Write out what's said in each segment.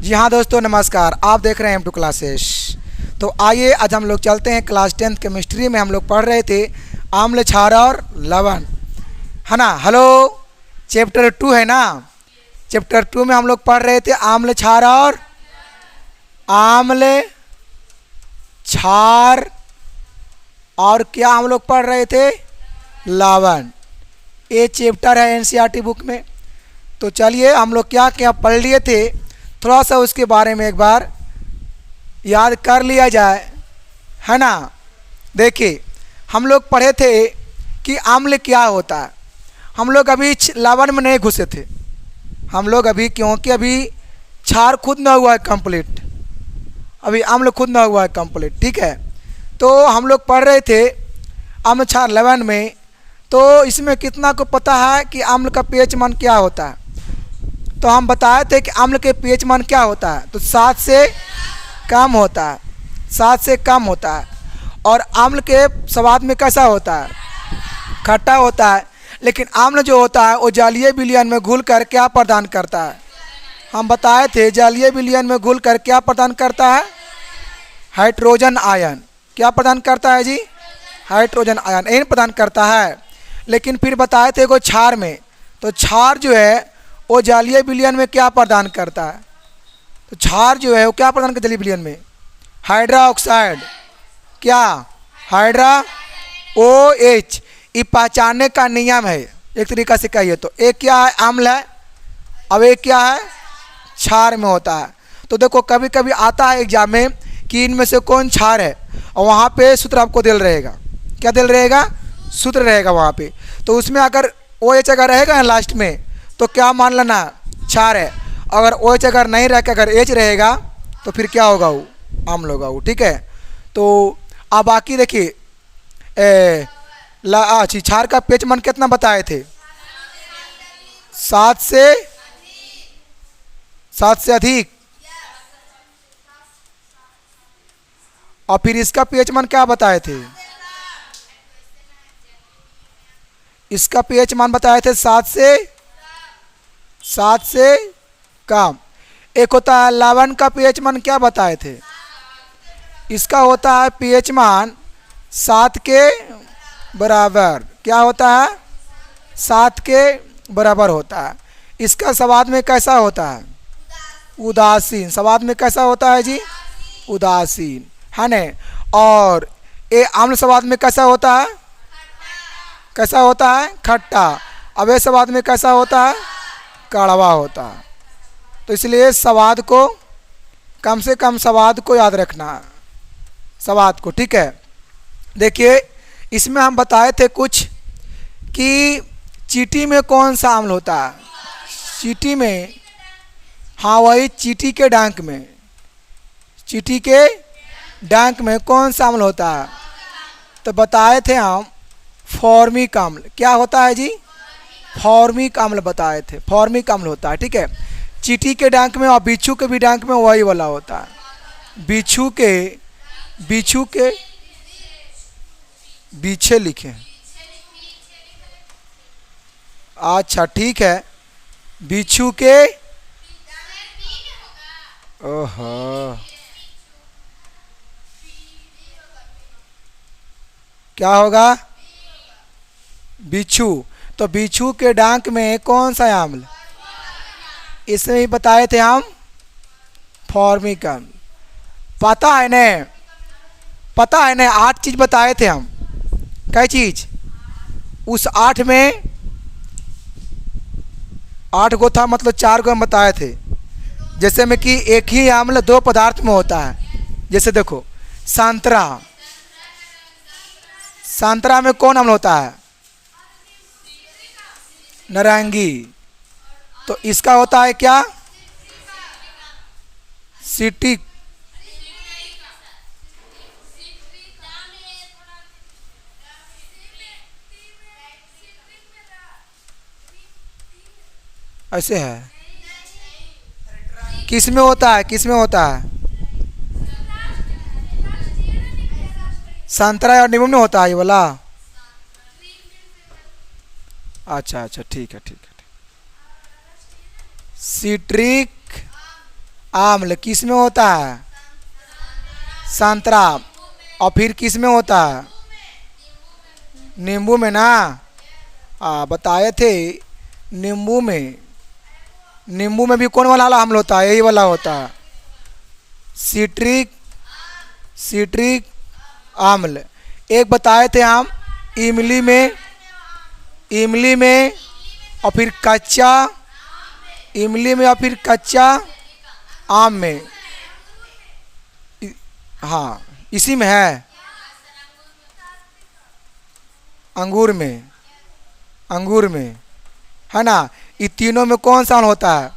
जी हाँ दोस्तों, नमस्कार। आप देख रहे हैं M2 क्लासेस। तो आइए आज हम लोग चलते हैं क्लास 10th केमिस्ट्री में। हम लोग पढ़ रहे थे आम्ल, क्षार और लवण, है ना। हेलो, चैप्टर 2 है ना। चैप्टर 2 में हम लोग पढ़ रहे थे आम्ल, क्षार और क्या हम लोग पढ़ रहे थे, लवण। ये चैप्टर है NCERT बुक में। तो चलिए हम लोग क्या क्या पढ़ लिए थे, थोड़ा सा उसके बारे में एक बार याद कर लिया जाए, है ना। देखिए, हम लोग पढ़े थे कि अम्ल क्या होता है। हम लोग अभी लवण में नहीं घुसे थे हम लोग अभी, क्योंकि अभी क्षार खुद ना हुआ है कंप्लीट, अभी अम्ल खुद ना हुआ है कंप्लीट, ठीक है। तो हम लोग पढ़ रहे थे अम्ल, क्षार, लवण में। तो इसमें कितना को पता है कि अम्ल का pH मान क्या होता है। तो हम बताए थे कि अम्ल के pH मान क्या होता है, तो 7 से कम होता है, 7 से कम होता है। और अम्ल के स्वाद में कैसा होता है, खट्टा होता है। लेकिन अम्ल जो होता है वो जलीय विलयन में घुल कर क्या प्रदान करता है, हम बताए थे जलीय विलयन में घुल कर क्या प्रदान करता है, हाइड्रोजन आयन। क्या प्रदान करता है जी, हाइड्रोजन आयन इन प्रदान करता है। लेकिन फिर बताए थे को क्षार में, तो क्षार जो है वो जलीय विलयन में क्या प्रदान करता है, तो क्षार जो है वो क्या प्रदान करता है जलीय विलयन में, हाइड्रा ऑक्साइड। क्या, हाइड्रा OH। ये पहचानने का नियम है एक तरीका से कहिए तो। एक क्या है, अम्ल है, अब एक क्या है, क्षार में होता है। तो देखो कभी कभी आता है एग्जाम में कि इनमें से कौन क्षार है, और वहाँ पे सूत्र आपको दिल रहेगा। क्या दिल रहेगा, सूत्र रहेगा वहाँ पे। तो उसमें अगर OH अगर रहेगा ना लास्ट में, तो क्या मान लेना, क्षार है। अगर OH अगर नहीं रह के अगर H रहेगा तो फिर क्या होगा, वो अम्ल होगा वो, ठीक है। तो अब बाकी देखिए, अच्छा, क्षार का pH मान कितना बताए थे, 7 से अधिक। और फिर इसका pH मान क्या बताए थे, इसका pH मान बताए थे 7 से कम। एक होता है लवण का pH मान क्या बताए थे, इसका होता है pH मान 7 के बराबर। क्या होता है, 7 के बराबर होता है। इसका स्वाद में कैसा होता है, उदासीन। स्वाद में कैसा होता है जी, उदासीन, है ना। और ये अम्ल स्वाद में कैसा होता है, कैसा होता है, खट्टा। अब ये स्वाद में कैसा होता है, कड़वा होता है। तो इसलिए स्वाद को, कम से कम स्वाद को याद रखना है, स्वाद को, ठीक है। देखिए इसमें हम बताए थे कुछ कि चींटी में कौन सा अम्ल होता है, चींटी में, हाँ वही चींटी के डंक में, चींटी के डंक में कौन सा अम्ल होता है, तो बताए थे हम फॉर्मिक अम्ल। क्या होता है जी, फॉर्मिक अम्ल बताए थे, फॉर्मिक अम्ल होता है, ठीक है। चींटी के डंक में और बिच्छू के भी डंक में वही वाला होता है। बिच्छू के बीछे लिखे, अच्छा ठीक है, बिच्छू के, ओहो क्या होगा, बिच्छू। तो बिच्छू के डांक में कौन सा अम्ल, इसमें ही बताए थे हम फॉर्मिक अम्ल। पता है न, पता है न, 8 चीज बताए थे हम। क्या चीज, उस 8 में 8 गो था, मतलब 4 गो हम बताए थे। जैसे में कि एक ही अम्ल 2 पदार्थ में होता है। जैसे देखो संतरा, संतरा में कौन अम्ल होता है, नारंगी। तो इसका होता है क्या, सिट्रिक। ऐसे है, किस में होता है, किस में होता है, संतरा और नींबू में होता है ये वाला। अच्छा अच्छा, ठीक है ठीक है। सिट्रिक आम्ल किस में होता है? संतरा। और फिर किस में होता है? नींबू में ना। बताए थे नींबू में। नींबू में भी कौन वाला अम्ल होता है? यही वाला होता है, सिट्रिक सिट्रिक अम्ल। एक बताए थे हम इमली में, इमली में और फिर कच्चा इमली में और फिर कच्चा आम में। हाँ, इसी में है। अंगूर में, अंगूर में है ना। ये तीनों में कौन सा होता है?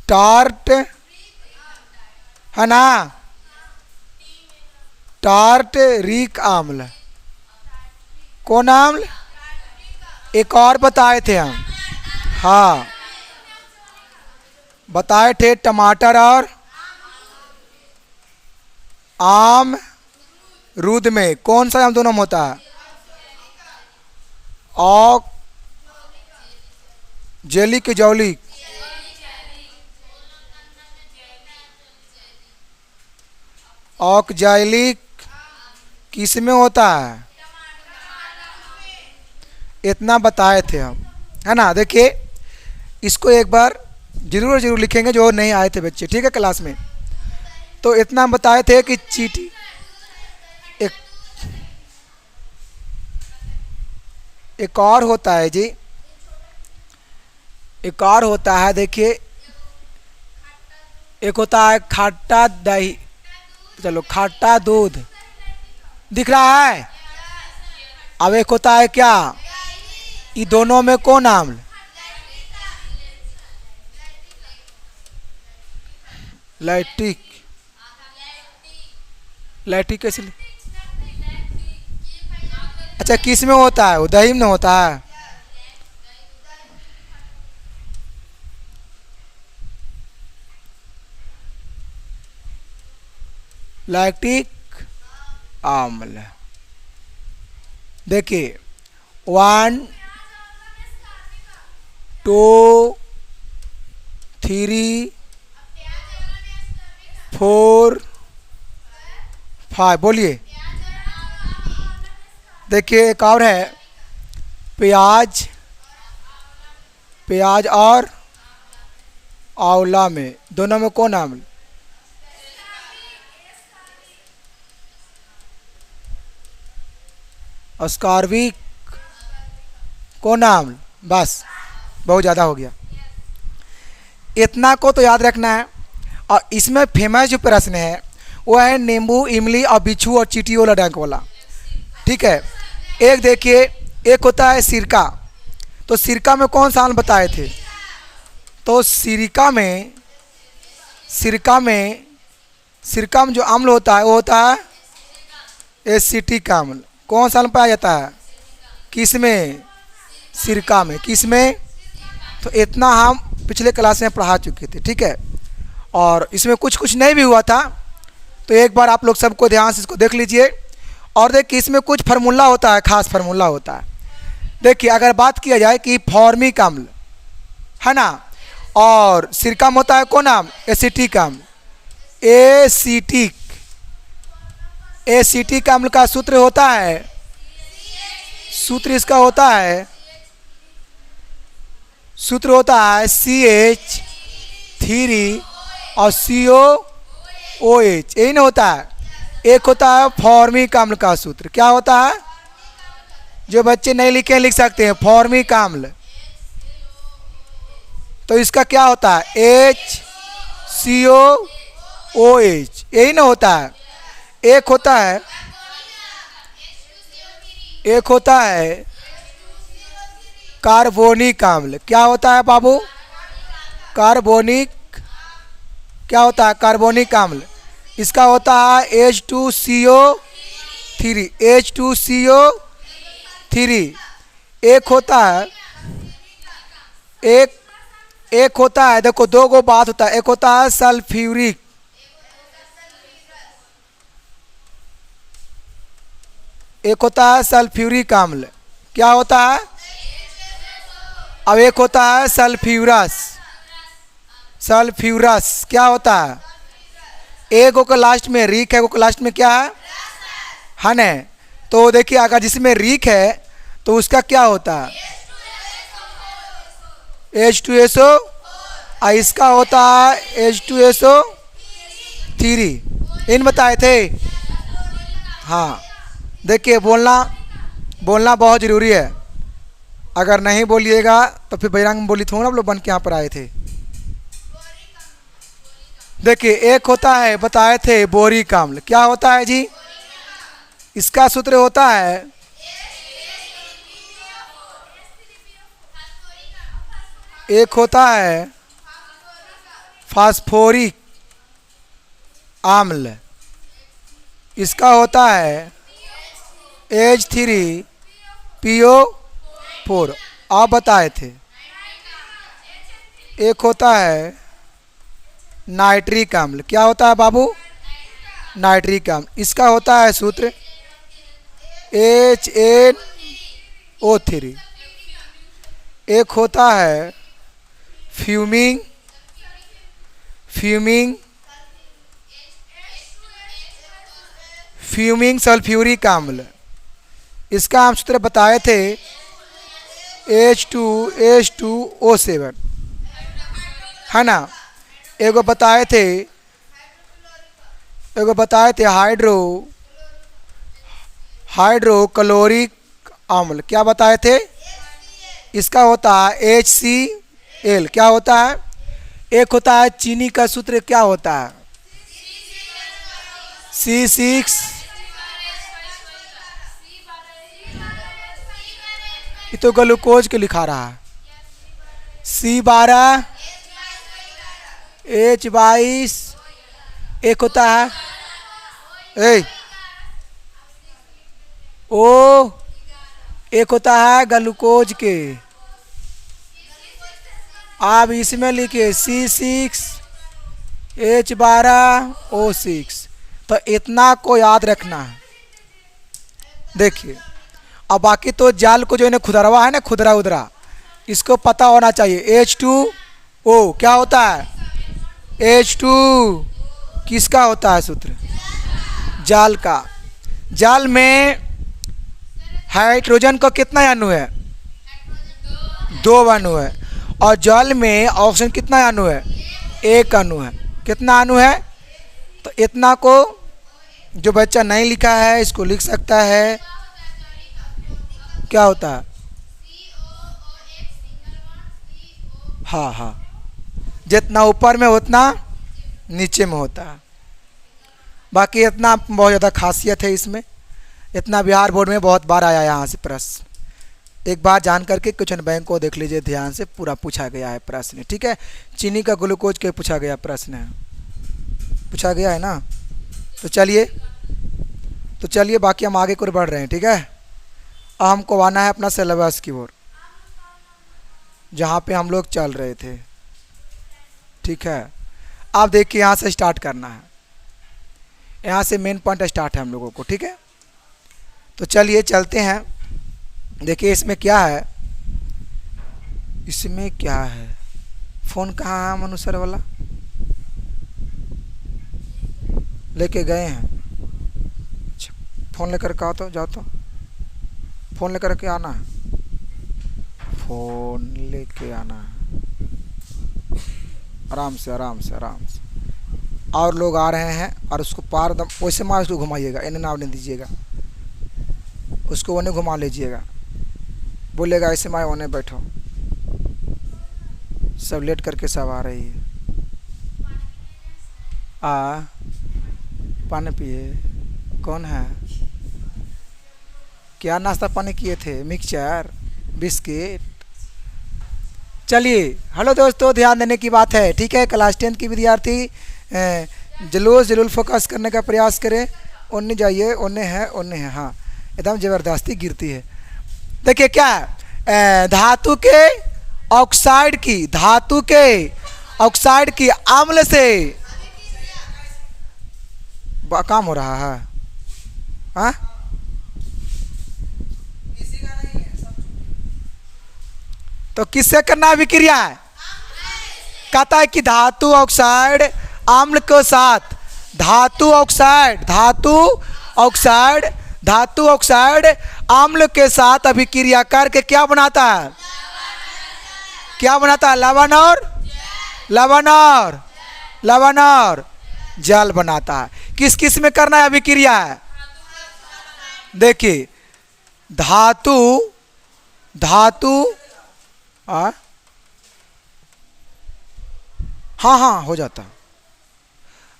टार्ट है ना, टार्टरिक अम्ल। कौन अम्ल? एक और बताए थे हम। हाँ, बताए थे टमाटर और आम रूद में कौन सा आम दोनों में होता है? और जेली के जौली। ऑक्जैलिक किस में होता है? इतना बताए थे हम, है ना। देखिए इसको एक बार जरूर जरूर लिखेंगे जो नहीं आए थे बच्चे, ठीक है, क्लास में। तो इतना बताए थे कि चींटी एक एक और होता है जी, एक और होता है। देखिए एक होता है खट्टा दही, चलो खट्टा दूध दिख रहा है। अब एक होता है क्या? ये दोनों में कौन अम्ल? लैक्टिक। लैक्टिक कैसे? अच्छा, किस में होता है? वो दही में होता है। लैक्टिक अम्ल। देखिए 1 2 3 4 5, बोलिए। देखिए एक और है प्याज, प्याज और आंवला में दोनों में कौन अम्ल? अस्कॉर्बिक। कौन अम्ल? बस, बहुत ज़्यादा हो गया। इतना को तो याद रखना है। और इसमें फेमस जो प्रश्न है वो है नींबू, इमली और बिच्छू और चींटी वाला डंक वाला, ठीक है। एक देखिए, एक होता है सिरका। तो सिरका में कौन सा अम्ल बताए थे? तो सिरका में जो अम्ल होता है वो होता है एसिटिक अम्ल। कौन सा अम्ल पाया जाता है? किस में? सिरका में। किस में? तो इतना हम पिछले क्लास में पढ़ा चुके थे, ठीक है। और इसमें कुछ कुछ नहीं भी हुआ था, तो एक बार आप लोग सबको ध्यान से इसको देख लीजिए। और देखिए इसमें कुछ फार्मूला होता है, खास फार्मूला होता है। देखिए अगर बात किया जाए कि फॉर्मिक अम्ल है ना, और सिरका में होता है कौन अम्ल? एसिटिक अम्ल। एसिटिक अम्ल का सूत्र होता है, सूत्र इसका होता है CH3 और COOH, यही ना होता है। एक होता है फॉर्मिक अम्ल का सूत्र, क्या होता है? जो बच्चे नहीं लिखे लिख सकते हैं, फॉर्मिक अम्ल। तो इसका क्या होता है? HCOOH, यही ना होता है। एक होता है कार्बोनिक अम्ल। क्या होता है बाबू? कार्बोनिक, क्या होता है? कार्बोनिक अम्ल। इसका होता है H2CO3। एक होता है, देखो दो गो बात होता है। एक होता है सल्फ्यूरिक, एक होता है सल्फ्यूरिक अम्ल। क्या होता है? अब एक होता है सल्फ्यूरस। सल्फ्यूरस क्या होता है? एक को लास्ट में रीक है, एक को लास्ट में क्या है ना? तो देखिए अगर जिसमें रीक है तो उसका क्या होता है? H2SO। इसका होता है H2SO3। इन बताए थे। हाँ देखिए बोलना बहुत ज़रूरी है। अगर नहीं बोलिएगा तो फिर बजरंग बोली थोड़ा आप लोग बन के यहाँ पर आए थे। देखिए एक होता है बताए थे बोरिक अम्ल। क्या होता है जी? इसका सूत्र होता है एक होता है फास्फोरिक अम्ल। इसका होता है H3PO4। आप बताए थे। एक होता है नाइट्रिक अम्ल। क्या होता है बाबू? नाइट्रिक अम्ल। इसका होता है सूत्र HNO3। एक होता है फ्यूमिंग सल्फ्यूरिक अम्ल। इसका हम सूत्र बताए थे H2H2O7 है ना। एगो बताए थे हाइड्रोक्लोरिक अम्ल। क्या बताए थे? इसका होता है HCl। क्या होता है? एक होता है चीनी का सूत्र क्या होता है? C6। ये तो ग्लूकोज के लिखा रहा है। C12 H22। एक होता है O। एक होता है ग्लूकोज के। आप इसमें लिखिए C6H12O6। तो इतना को याद रखना है। देखिए अब बाकी तो जाल को जो इन्हें खुदरवा है ना, खुदरा उदरा, इसको पता होना चाहिए। H2O क्या होता है? H2 किसका होता है सूत्र? जाल का। जाल में हाइड्रोजन का कितना अणु है? 2 अणु है। और जल में ऑक्सीजन कितना अणु है? 1 अणु है। कितना अणु है? तो इतना को जो बच्चा नहीं लिखा है इसको लिख सकता है। क्या होता है? हाँ जितना ऊपर में उतना नीचे में होता है। बाकी इतना बहुत ज़्यादा खासियत है इसमें। इतना बिहार बोर्ड में बहुत बार आया यहाँ से प्रश्न। एक बार जान करके क्वेश्चन बैंक को देख लीजिए ध्यान से, पूरा पूछा गया है प्रश्न। ठीक है, चीनी का ग्लूकोज के पूछा गया प्रश्न है, पूछा गया है ना। तो चलिए बाकी हम आगे को बढ़ रहे हैं। ठीक है, अब हमको आना है अपना सिलेबस की ओर जहाँ पे हम लोग चल रहे थे। ठीक है, आप देखिए यहाँ से स्टार्ट करना है। यहाँ से मेन पॉइंट स्टार्ट है हम लोगों को। ठीक है, तो चलिए चलते हैं। देखिए इसमें क्या है, फ़ोन कहाँ है? मनु सर वाला लेके गए हैं। अच्छा फ़ोन लेकर के आओ तो, जाओ तो फ़ोन लेकर के आना है। फ़ोन लेके आना है, आराम से। और लोग आ रहे हैं और उसको पार दम वैसे मार उसको घुमाइएगा, इन्हें नाव नहीं दीजिएगा, उसको उन्हें घुमा लीजिएगा। बोलेगा ऐसे माए उन्हें बैठो। सब लेट करके सब आ रही है। पानी पिए। कौन है? क्या नाश्ता पानी किए थे? Mixture, biscuit. चलिए हेलो दोस्तों, ध्यान देने की बात है। ठीक है, क्लास 10 की विद्यार्थी जरूर फोकस करने का प्रयास करें। उन्हें जाइए, उन्हें है हाँ, एकदम ज़बरदस्ती गिरती है। देखिए क्या है, धातु के ऑक्साइड की अम्ल से काम हो रहा है। हाँ तो किससे करना है अभिक्रिया है? कहता है कि धातु ऑक्साइड अम्ल के साथ, धातु ऑक्साइड अम्ल के साथ अभिक्रिया करके क्या बनाता है? क्या बनाता है? लवण और जल बनाता है। किस किस में करना है अभिक्रिया है? देखिए धातु हाँ हो जाता।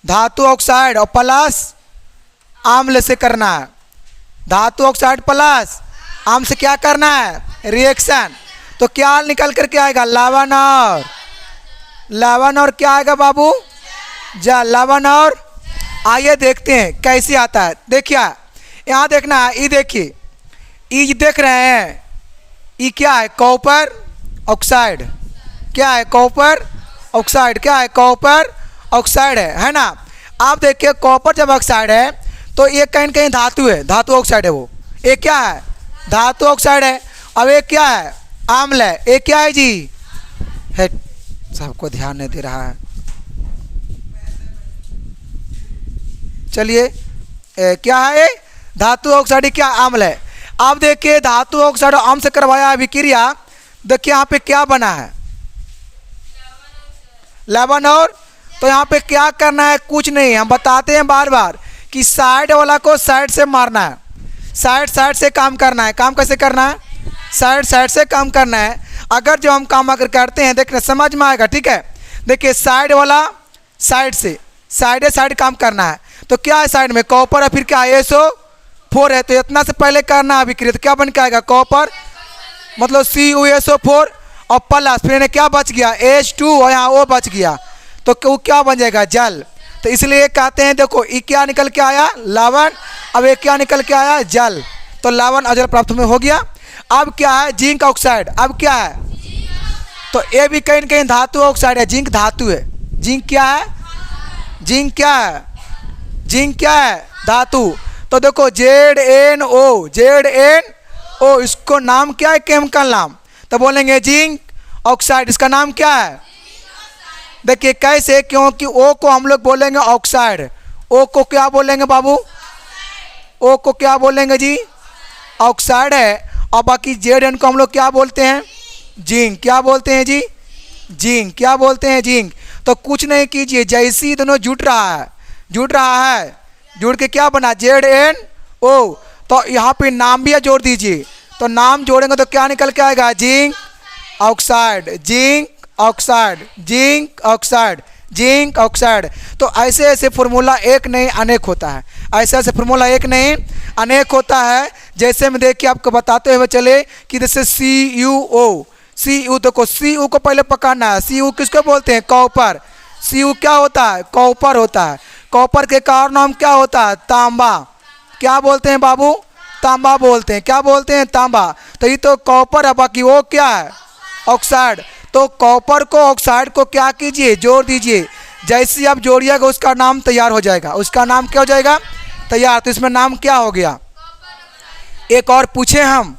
धातु ऑक्साइड और प्लस अम्ल से करना है। धातु ऑक्साइड प्लस अम्ल से क्या करना है? रिएक्शन। तो क्या निकल करके आएगा? लवण और क्या आएगा बाबू? जल। लवण और आइए देखते हैं कैसे आता है। देखिए यहाँ देखना है, ये देखिए ये देख रहे हैं, ये क्या है? Copper oxide. क्या है? Copper oxide. क्या है? कॉपर ऑक्साइड है ना। आप देखिए कॉपर जब ऑक्साइड है तो ये कहीं कहीं धातु है, धातु ऑक्साइड है वो। ये क्या है? धातु ऑक्साइड है। अब ये क्या है? अम्ल है। ये क्या है जी? है, सबको ध्यान नहीं दे रहा है। चलिए क्या है? धातु ऑक्साइड क्या? अम्ल है। अब देखिए धातु ऑक्साइड अम्ल से करवाया अभिक्रिया, देखिए यहाँ पे क्या बना है? लवण और। तो यहाँ पे क्या करना है? कुछ नहीं, हम बताते हैं बार बार कि साइड वाला को साइड से मारना है, साइड से काम करना है। काम कैसे करना है? साइड से काम करना है। अगर जो हम काम अगर करते हैं देखना समझ में आएगा, ठीक है। देखिए साइड वाला साइड से साइड काम करना है। तो क्या है साइड में? कॉपर और फिर क्या है? SO4 है। तो इतना से पहले करना अभिक्रिया, तो क्या बन के आएगा? कॉपर मतलब CuSO4 और प्लस फिर इन्हें क्या बच गया? H2 और यहाँ O बच गया। तो वो क्या बन जाएगा? जल। तो इसलिए कहते हैं देखो ये क्या निकल के आया? लवण। अब ये क्या निकल के आया? जल। तो लवण और जल प्राप्त में हो गया। अब क्या है? Zinc oxide. अब क्या है? तो ये भी कहीं कहीं धातु ऑक्साइड है, जिंक धातु है। जिंक क्या है? जिंक क्या है? जिंक क्या है? धातु। तो देखो ZnO, इसको नाम क्या है? केमिकल नाम। तो बोलेंगे जिंक ऑक्साइड। इसका नाम क्या है? देखिए कैसे, क्योंकि O को हम लोग बोलेंगे ऑक्साइड। O को क्या बोलेंगे बाबू? O को क्या बोलेंगे जी? ऑक्साइड है। और बाकी Zn को हम लोग क्या बोलते हैं? जिंक। क्या बोलते हैं जी? जिंक। क्या बोलते हैं? जिंक। तो कुछ नहीं कीजिए, जैसे ही दोनों जुड़ रहा है, जुड़ के क्या बना? ZnO। तो यहाँ पे नाम भी जोड़ दीजिए। तो नाम जोड़ेंगे तो क्या निकल के आएगा? Zinc oxide, zinc oxide, zinc oxide, zinc oxide. तो ऐसे ऐसे फार्मूला एक नहीं अनेक होता है। ऐसे ऐसे फार्मूला एक नहीं अनेक होता है। जैसे मैं देखिए आपको बताते हुए चले कि जैसे CuO, देखो Cu को पहले पकड़ना है। Cu किसको बोलते हैं? कॉपर। Cu क्या होता है? कॉपर होता है। कॉपर के कारण नाम क्या होता है? तांबा। क्या बोलते हैं बाबू? तांबा बोलते हैं। क्या बोलते हैं? तांबा। तो ये तो कॉपर है, बाकी वो क्या है? ऑक्साइड। तो कॉपर को ऑक्साइड को क्या कीजिए? जोड़ दीजिए। जैसे आप जोड़िएगा उसका नाम तैयार हो जाएगा। उसका नाम क्या हो जाएगा? तैयार। तो इसमें नाम क्या हो गया? एक और पूछे हम,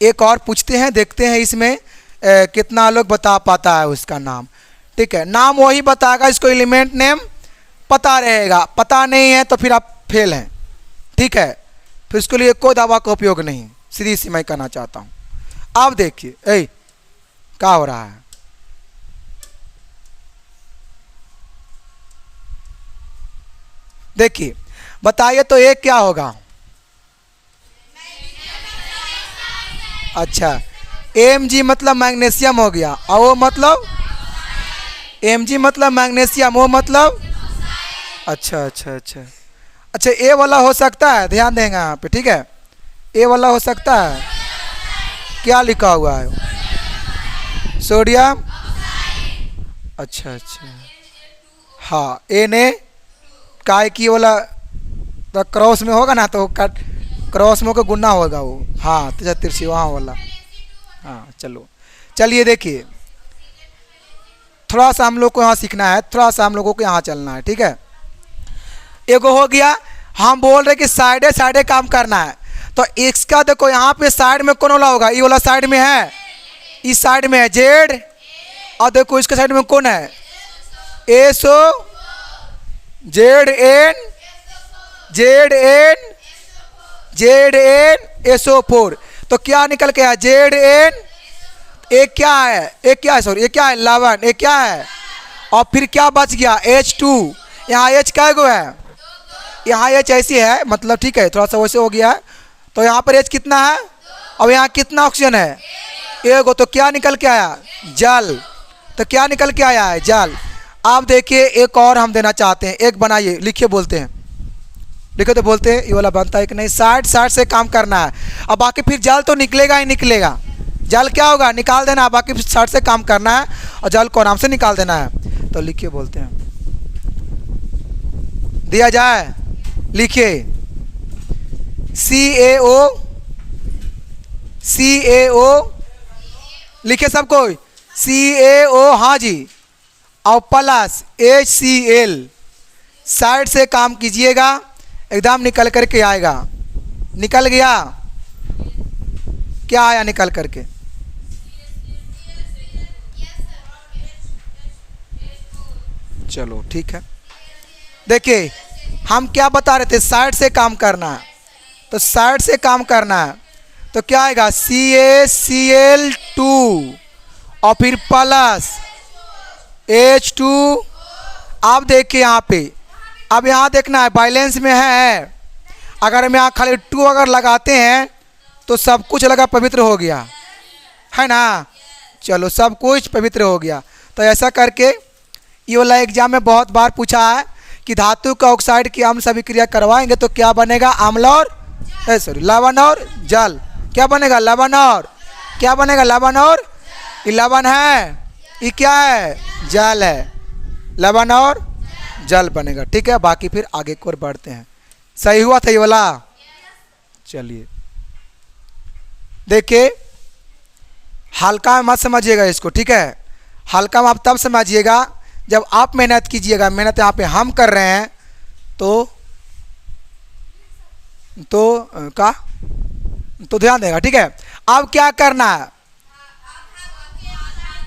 एक और पूछते हैं, देखते हैं इसमें कितना लोग बता पाता है उसका नाम। ठीक है, नाम वही बताएगा, इसको एलिमेंट नेम पता रहेगा। पता नहीं है तो फिर आप फेल हैं। ठीक है, फिर उसके लिए कोई दवा का उपयोग नहीं। सीधी सी मैं कहना चाहता हूँ। अब देखिए क्या हो रहा है। देखिए बताइए तो ये क्या होगा? अच्छा, Mg मतलब मैग्नीशियम हो गया, और वो मतलब Mg मतलब मैग्नीशियम, वो मतलब अच्छा अच्छा अच्छा अच्छा ए वाला हो सकता है, ध्यान देंगे यहाँ पे। ठीक है, ए वाला हो सकता है। क्या लिखा हुआ है? सोडियम। अच्छा अच्छा, हाँ Na काय की वाला तो क्रॉस में होगा ना, तो क्रॉस में होकर गुना होगा वो। हाँ, तिरछी वहाँ वाला। हाँ चलो, चलिए देखिए, थोड़ा सा हम लोग को यहाँ सीखना है, थोड़ा सा हम लोगों को यहाँ चलना है। ठीक है, एगो हो गया। हम बोल रहे कि साइडे साइडे काम करना है। तो इसका देखो यहाँ पे साइड में कौन वाला होगा? ये वाला साइड में है, इस साइड में है जेड, और देखो इसके साइड में कौन है, S O, Z N, Z N, Z N SO4। तो क्या निकल के आया, जेड एन, एक क्या है, एक क्या है, सॉरी एक क्या है, 11, एक क्या है, और फिर क्या बच गया, H2। यहाँ H क्या गो है, यहाँ H ऐसी है, मतलब ठीक है, थोड़ा सा वैसे हो गया है। तो यहाँ पर H कितना है, अब यहाँ कितना ऑक्सीजन है, एगो। तो क्या निकल के आया, जल। तो क्या निकल के आया है, जल। आप देखिए एक और हम देना चाहते हैं, एक बनाइए, लिखिए, बोलते हैं, लिखो तो बोलते हैं, ये वाला बनता है कि नहीं, 60 से काम करना है। अब बाकी फिर जल तो निकलेगा ही निकलेगा, जल क्या होगा, निकाल देना है, बाकी 60 से काम करना है और जल को आराम से निकाल देना है। तो लिखिए, बोलते हैं, दिया जाए, लिखिए CaO, CaO, लिखिए सब कोई, CaO, हाँ जी, और प्लस HCl, साइड से काम कीजिएगा, एकदम निकल करके आएगा। निकल गया, क्या आया निकल करके, चलो ठीक है। देखिए हम क्या बता रहे थे, साइड से काम करना है, तो साइड से काम करना है, तो क्या आएगा, CaCl2 और फिर प्लस H2। आप देखिए यहाँ पे, अब यहाँ देखना है बैलेंस में है, अगर हम यहाँ खाली 2 अगर लगाते हैं तो सब कुछ लगा पवित्र हो गया है ना, चलो सब कुछ पवित्र हो गया। तो ऐसा करके ये वाला एग्जाम में बहुत बार पूछा है कि धातु का ऑक्साइड की अम्ल से अभिक्रिया करवाएंगे तो क्या बनेगा, अम्ल और सॉरी लवण और जल। क्या बनेगा, लवण और, क्या बनेगा, लवण और, ये लवण है, ये क्या है, जल है, लवण और जल बनेगा। ठीक है, बाकी फिर आगे की ओर बढ़ते हैं। सही हुआ था ये वाला, चलिए देखिए, हल्का में मत समझिएगा इसको, ठीक है, हल्का में आप तब समझिएगा जब आप मेहनत कीजिएगा। मेहनत यहाँ पे हम कर रहे हैं तो ध्यान देगा, ठीक है। अब क्या करना है,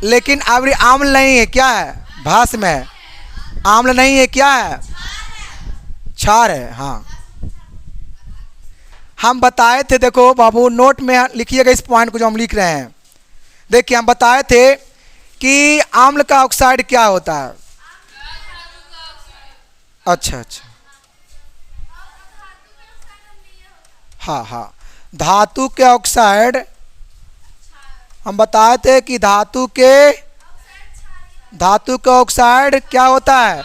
लेकिन अब आम्ल नहीं है, क्या है, भस्म है, आम्ल नहीं है, क्या है, क्षार है। हाँ हम बताए थे, देखो बाबू नोट में लिखिएगा इस पॉइंट को जो हम लिख रहे हैं। देखिए हम बताए थे कि आम्ल का ऑक्साइड क्या होता है, अच्छा, हाँ, धातु के ऑक्साइड हम बताए थे कि धातु के ऑक्साइड क्या होता है,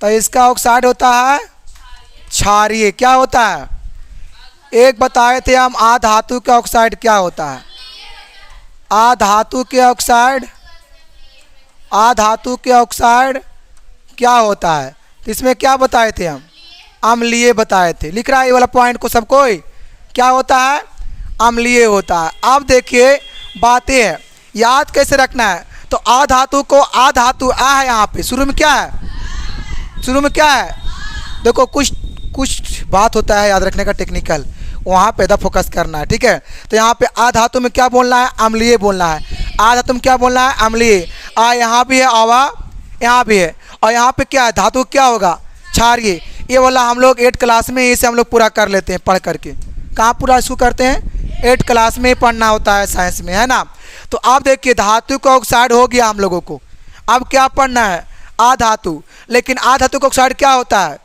तो इसका ऑक्साइड होता है क्षारीय। क्या होता है, एक बताए थे हम अधातु का ऑक्साइड क्या होता है, अधातु के ऑक्साइड क्या होता है, तो इसमें क्या बताए थे हम, अम्लीय बताए थे। लिख रहा है ये वाला पॉइंट को सब कोई, क्या होता है, अम्लीय होता है। अब देखिए बातें है, याद कैसे रखना है, तो अधातु को, अधातु आ है यहाँ पे, शुरू में क्या है, देखो कुछ बात होता है याद रखने का टेक्निकल, वहाँ पे ज़्यादा फोकस करना है, ठीक है। तो यहाँ पे अधातु में क्या बोलना है, अम्लीय बोलना है, अधातु में क्या बोलना है, अम्लीय। यहाँ भी है, आवा यहाँ भी है, और यहाँ पे क्या है, धातु क्या होगा, क्षारीय। ये वाला हम लोग 8 क्लास में इसे हम लोग पूरा कर लेते हैं पढ़ करके। कहाँ पूरा इसको करते हैं, 8 क्लास में ही पढ़ना होता है साइंस में, है ना। तो आप देखिए धातु का ऑक्साइड हो गया हम लोगों को, अब क्या पढ़ना है, अधातु। लेकिन अधातु का ऑक्साइड क्या होता है,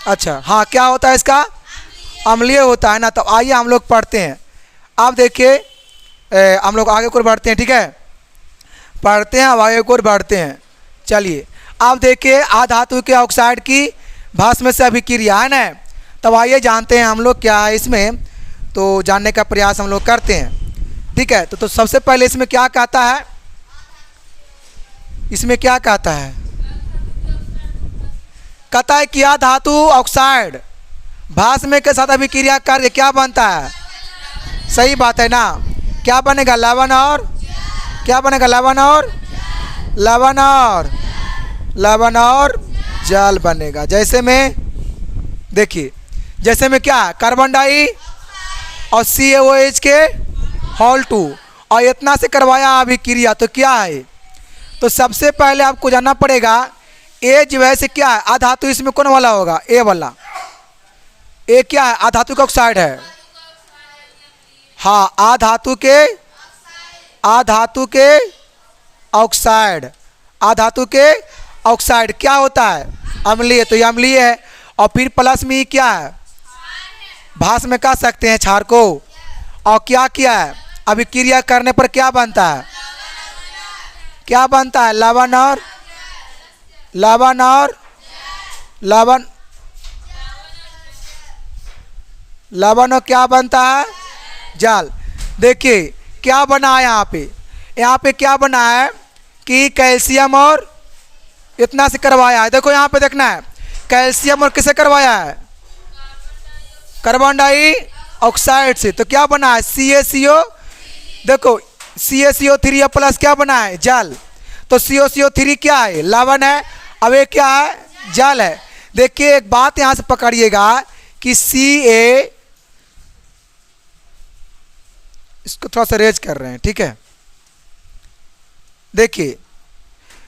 अच्छा हाँ, क्या होता है इसका, अम्लीय होता है ना। तो आइए हम लोग पढ़ते हैं। अब देखिए हम लोग आगे को बढ़ते हैं, ठीक है, पढ़ते हैं, अब आगे को बढ़ते हैं। चलिए अब देखिए अधातु के ऑक्साइड की भस्म से अभिक्रिया है ना। तब आइए जानते हैं हम लोग क्या है इसमें, तो जानने का प्रयास हम लोग करते हैं, ठीक है। तो सबसे पहले इसमें क्या कहता है, इसमें क्या कहता है, कहता है कि अधातु ऑक्साइड भस्म के साथ अभिक्रिया करके क्या बनता है, सही बात है ना, क्या बनेगा, लवण और, क्या बनेगा, लवण और जल बनेगा। जैसे में देखिए, जैसे में क्या, कार्बन डाई और CaOH के होल 2 और इतना से करवाया अभिक्रिया, तो क्या है? तो सबसे पहले आपको जानना पड़ेगा ए जो है से क्या है, अधातु इसमें कौन वाला होगा? ए वाला। ए क्या है? अधातु का ऑक्साइड है। हाँ, अधातु के ऑक्साइड, अधातु के ऑक्साइड क्या होता है? अम्लीय, तो ये अम्लीय है। और फिर प्लस में क्या है? भास में कह सकते हैं क्षार को। और क्या किया है? अभिक्रिया करने पर क्या बनता है? क्या बनता है? लवण और क्या बनता है? जल। देखिए क्या बना है यहाँ पे क्या बना है कि कैल्शियम और इतना से करवाया है। देखो यहाँ पे देखना है, कैल्शियम और किसे करवाया है? कार्बन डाइऑक्साइड से। तो क्या बना है? CaCO। देखो CaCO3 प्लस क्या बना है? जल। तो CaCO3 क्या है? लवण है। अब ये क्या है? जल है। देखिए एक बात यहाँ से पकड़िएगा कि इसको थोड़ा सा रेज कर रहे हैं, ठीक है। देखिए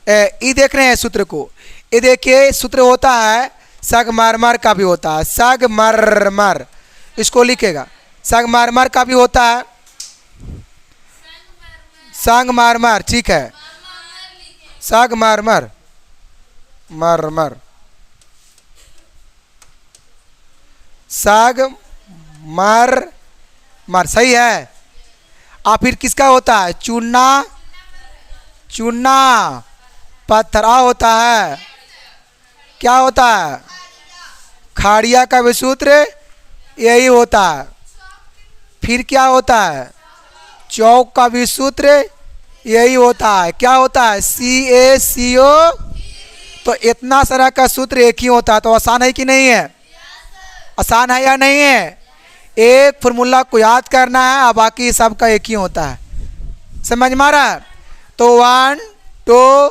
ये देख रहे हैं सूत्र को, ये देखिए सूत्र होता है संगमरमर का भी होता है, संगमरमर, इसको लिखेगा। संगमरमर का भी होता है, संगमरमर, ठीक है, संगमरमर, मरमर, संगमरमर, सही है। और फिर किसका होता है? चूना पत्थर होता है। क्या होता है? खाड़िया का भी सूत्र यही होता है। फिर क्या होता है? चौक का भी सूत्र यही होता है। क्या होता है? CaCO। तो इतना सारा का सूत्र एक ही होता है। तो आसान है कि नहीं है? आसान है या नहीं है? एक फॉर्मूला को याद करना है और बाकी सबका एक ही होता है। समझ में आ रहा है? तो 1 2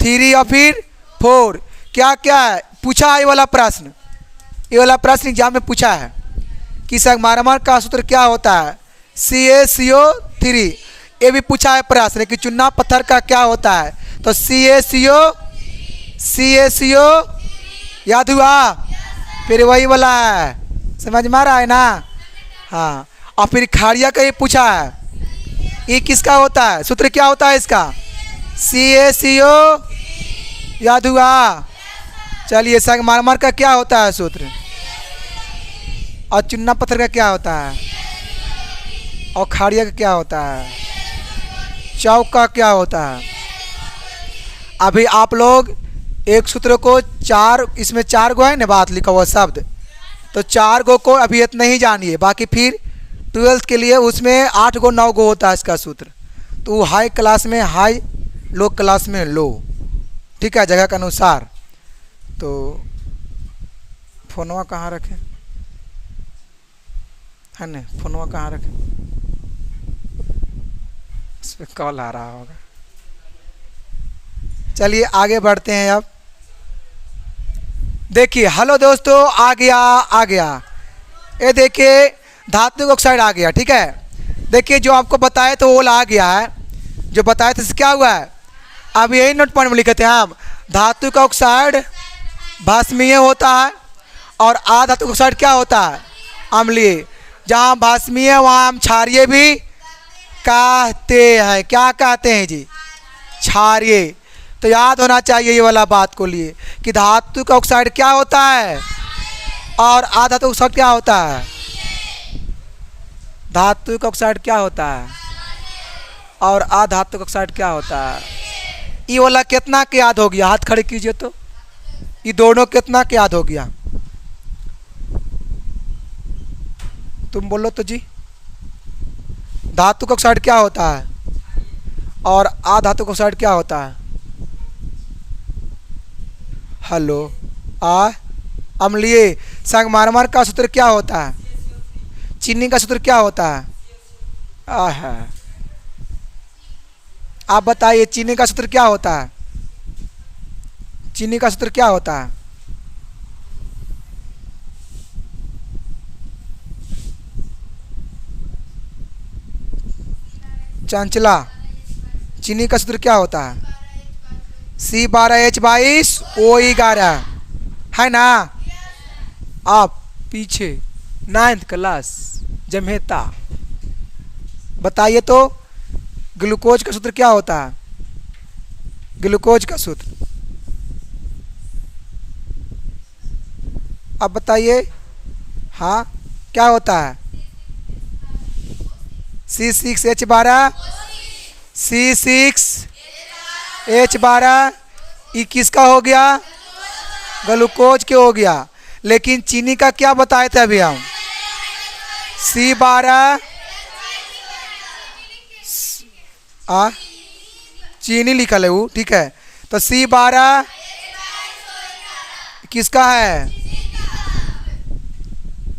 3 और फिर 4 क्या क्या है पूछा है? ये वाला प्रश्न एग्जाम में पूछा है कि संगमरमर का सूत्र क्या होता है? CaCO3। ये भी पूछा है प्रश्न कि चूना पत्थर का क्या होता है? तो CaCO याद हुआ? फिर वही वाला है। समझ में आ रहा है ना? हाँ। और फिर खाड़िया का ये पूछा है, ये किसका होता है? सूत्र क्या होता है इसका? CaCO याद हुआ? चलिए संगमरमर का क्या होता है सूत्र? और चूना पत्थर का क्या होता है? और खाड़िया का क्या होता है? चौक का क्या होता है? अभी आप लोग एक सूत्र को इसमें 4 गो है ना बात लिखा हुआ शब्द, तो 4 गो को अभी इतना ही जानिए। बाकी फिर 12th के लिए उसमें 8 गो 9 गो होता है इसका सूत्र। तो हाई क्लास में हाई, लो क्लास में लो, ठीक है, जगह के अनुसार। तो फोनवा कहाँ रखें? है ना, फोनवा कहाँ रखें? इस पर कॉल आ रहा होगा। चलिए आगे बढ़ते हैं। अब देखिए, हेलो दोस्तों, आ गया। ये देखिए धातु ऑक्साइड आ गया, ठीक है। देखिए जो आपको बताए तो वो आ गया है, जो बताए थे क्या हुआ है? अब यही नोट पॉइंट में लिखे थे हम, धातु का ऑक्साइड भस्मीय होता है और अधातु ऑक्साइड क्या होता है? अम्लीय। जहाँ भस्मीय वहाँ हम क्षारीय भी कहते हैं। क्या कहते हैं जी? क्षारीय। तो याद होना चाहिए ये वाला बात को लिए कि धातु का ऑक्साइड क्या होता है और अधातु ऑक्साइड क्या होता है? धातु का ऑक्साइड क्या होता है और अधातु ऑक्साइड क्या होता है? ये वाला कितना के याद हो गया? हाथ खड़े कीजिए तो। ये दोनों कितना के याद हो गया? तुम बोलो तो जी। धातु का ऑक्साइड क्या होता है और अधातु ऑक्साइड क्या होता है? हेलो, अम्लीय। संगमरमर का सूत्र क्या होता है? चीनी का सूत्र क्या होता है? आप बताइए, चीनी का सूत्र क्या होता है? चीनी का सूत्र क्या होता है? चंचला। चीनी का सूत्र क्या होता है? C12H22O11 है ना। आप पीछे 9th क्लास जमेता, बताइए तो ग्लूकोज का सूत्र क्या होता है? ग्लूकोज का सूत्र अब बताइए। हाँ, क्या होता है? C6H12 C6H12 ये किसका हो गया? ग्लूकोज के हो गया। लेकिन चीनी का क्या बताए थे अभी हम? C12 चीनी लिखल है वो, ठीक है। तो C12 किसका है?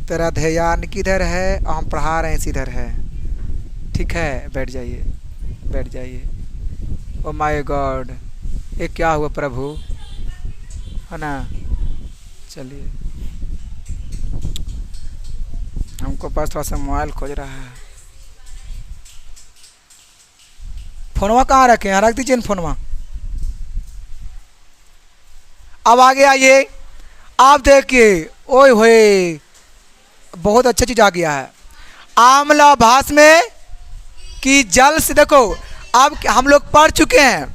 तेरा ध्यान किधर है? हम पढ़ा रहे हैं इधर है, ठीक है। बैठ जाइए, बैठ जाइए। ओ माय गॉड, ये क्या हुआ प्रभु, है ना। चलिए, हमको पास थोड़ा सा मोबाइल खोज रहा है। फोनवा कहाँ रखे हैं? रख दीजिए फोनवा। अब आगे आइए, आप देखिए, ओए होए, बहुत अच्छा चीज आ गया है। आम्ल भास में कि जल से, देखो अब हम लोग पढ़ चुके हैं,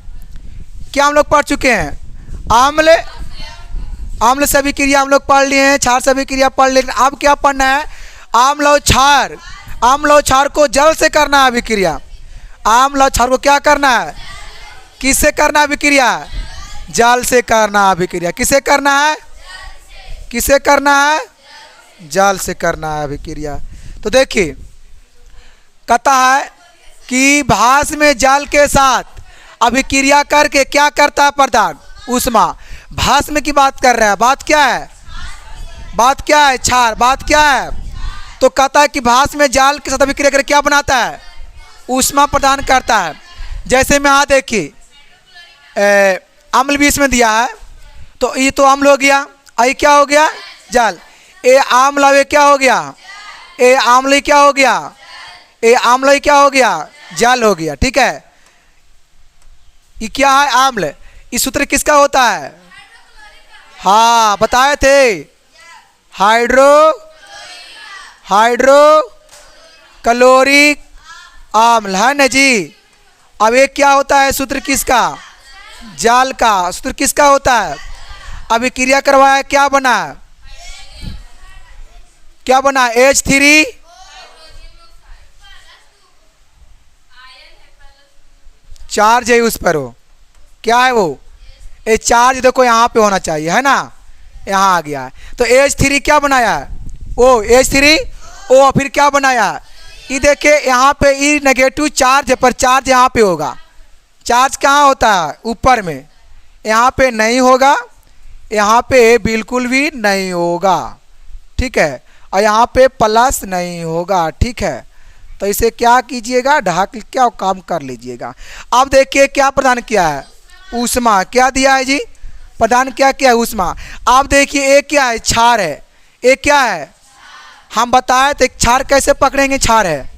क्या हम लोग पढ़ चुके हैं? आम्ल से अभिक्रिया हम लोग पढ़ लिए हैं, क्षार से अभिक्रिया पढ़ लिए। अब क्या पढ़ना है? आम्ल और क्षार, आम्ल और क्षार को जल से करना है अभिक्रिया। आम्ल और क्षार को क्या करना है? किससे करना है अभिक्रिया? जल से करना है अभिक्रिया। किसे करना है? किसे करना है? जल से करना है अभिक्रिया। तो देखिए, कहता है कि भास में जल के साथ अभिक्रिया करके क्या करता है पदार्थ? ऊष्मा। भास में की बात कर रहा है। बात क्या है? बात क्या है? क्षार। बात क्या है? तो कहता है कि भास में जल के साथ अभिक्रिया करके क्या बनाता है? ऊष्मा प्रदान करता है। जैसे में यहाँ देखिए, अम्ल भी इसमें दिया है, तो ये तो अम्ल हो गया, ये क्या हो गया? जल। ए आम्ल, ये क्या हो गया? ए आम्ल क्या हो गया? ए आम्ल क्या हो गया? जल हो गया, ठीक है। ये क्या है? आम्ल। इस सूत्र किसका होता है? हाँ, बताए थे, हाइड्रोक्लोरिक आम्ल, है ना जी। अब ये क्या होता है? सूत्र किसका? जल का। सूत्र किसका होता है? अभिक्रिया करवाया, क्या बना? क्या बना? H3 चार्ज है उस पर, वो क्या है? वो ये चार्ज देखो यहाँ पे होना चाहिए, है ना, यहाँ आ गया है। तो H3 क्या बनाया है? ओ H3 ओ, फिर क्या बनाया? ये देखिए यहाँ पे ई नेगेटिव चार्ज है, पर चार्ज यहाँ पे होगा। चार्ज कहाँ होता है? ऊपर में। यहाँ पे नहीं होगा, यहाँ पे बिल्कुल भी नहीं होगा, ठीक है। और यहाँ पे प्लस नहीं होगा, ठीक है। तो इसे क्या कीजिएगा? ढक क्या काम कर लीजिएगा। अब देखिए क्या प्रदान किया है? ऊष्मा। क्या दिया है जी? प्रदान क्या किया है? ऊष्मा। अब देखिए ये क्या है? क्षार है। ये क्या है? हम बताए थे क्षार कैसे पकड़ेंगे? क्षार है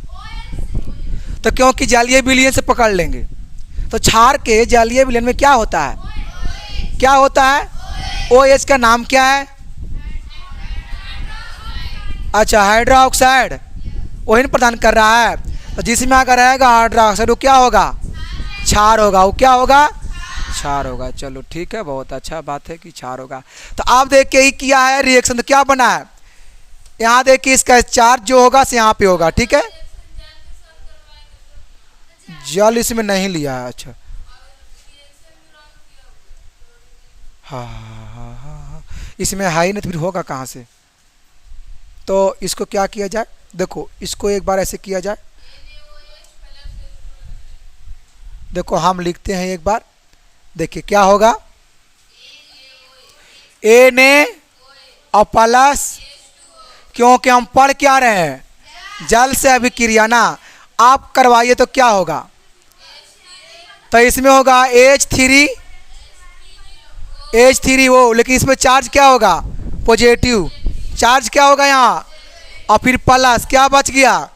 तो क्योंकि जलीय विलयन से पकड़ लेंगे। तो क्षार के जलीय विलयन में क्या होता है? क्या होता है? OH का नाम क्या है? अच्छा, हाइड्रोक्साइड। वही प्रदान कर रहा है। तो जिसमें अगर रहेगा हाइड्रोक्साइड, वो क्या होगा? क्षार होगा। वो क्या होगा? क्षार होगा। चलो ठीक है, बहुत अच्छा बात है कि क्षार होगा। तो आप देखिए ही किया है रिएक्शन, तो क्या बना है? यहाँ देखिए इसका चार्ज जो होगा से यहाँ पे होगा, ठीक है। जल इसमें नहीं लिया है। अच्छा, हाँ हाँ हाँ हाँ, इसमें हाई नहीं तो फिर होगा कहाँ से? तो इसको क्या किया जाए? देखो इसको एक बार ऐसे किया जाए। देखो हम लिखते हैं एक बार, देखिए क्या होगा? ए ने और प्लस, क्योंकि हम पढ़ क्या रहे हैं? जल से अभिक्रिया ना। आप करवाइए तो क्या होगा? तो इसमें होगा H3 वो, लेकिन इसमें चार्ज क्या होगा? पॉजिटिव। चार्ज क्या होगा यहाँ? और फिर प्लस क्या बच गया?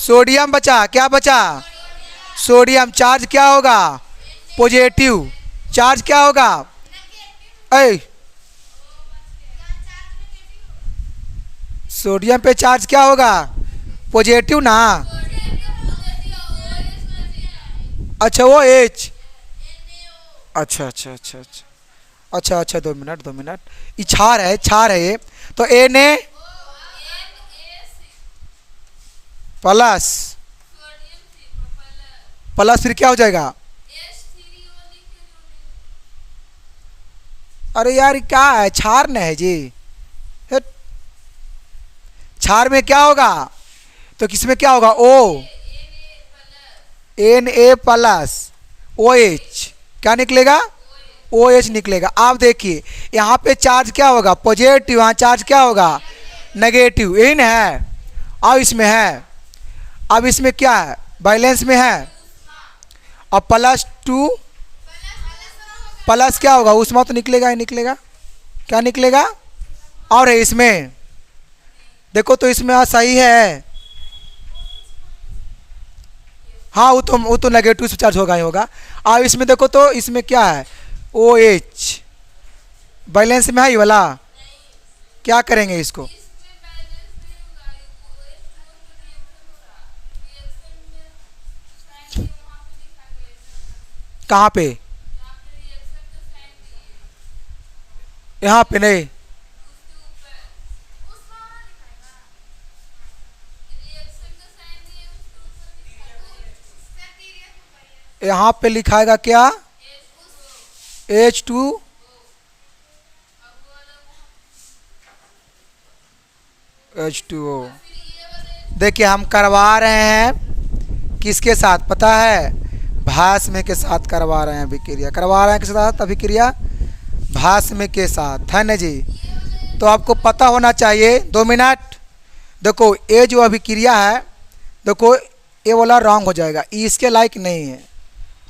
सोडियम बचा, क्या बचा? सोडियम। चार्ज क्या होगा? पॉजिटिव। चार्ज क्या होगा? ऐ सोडियम पे चार्ज क्या होगा? पॉजिटिव ना। अच्छा वो एच। अच्छा अच्छा अच्छा अच्छा अच्छा अच्छा 2 मिनट 2 मिनट। ये क्षार है, क्षार है ये। तो Na प्लस, प्लस फिर क्या हो जाएगा? अरे यार ये क्या है? क्षार न है जी। हट। क्षार में क्या होगा? तो किसमें क्या होगा? O Na प्लस OH क्या निकलेगा? OH निकलेगा। आप देखिए यहाँ पे चार्ज क्या होगा? पॉजिटिव। यहाँ चार्ज क्या होगा? नेगेटिव। यही ना है। अब इसमें है, अब इसमें क्या है? बैलेंस में है। अब +2 प्लस क्या होगा? ऊष्मा तो निकलेगा ही निकलेगा। क्या निकलेगा? और है इसमें देखो तो इसमें सही है। हाँ वो तो नेगेटिव से चार्ज होगा ही होगा। अब इसमें देखो तो इसमें क्या है? OH बैलेंस में है ये वाला। क्या करेंगे इसको? कहाँ पे? यहाँ पे नहीं। यहाँ पे लिखाएगा क्या? H2 H2O। देखिए हम करवा रहे हैं किसके साथ पता है? भास्म के साथ करवा रहे हैं अभिक्रिया। करवा रहे हैं किसके साथ अभिक्रिया? भास्म के साथ, है ना जी। तो आपको पता होना चाहिए। 2 मिनट। देखो ये जो अभिक्रिया है, देखो ये वाला रॉन्ग हो जाएगा, इसके लायक नहीं है।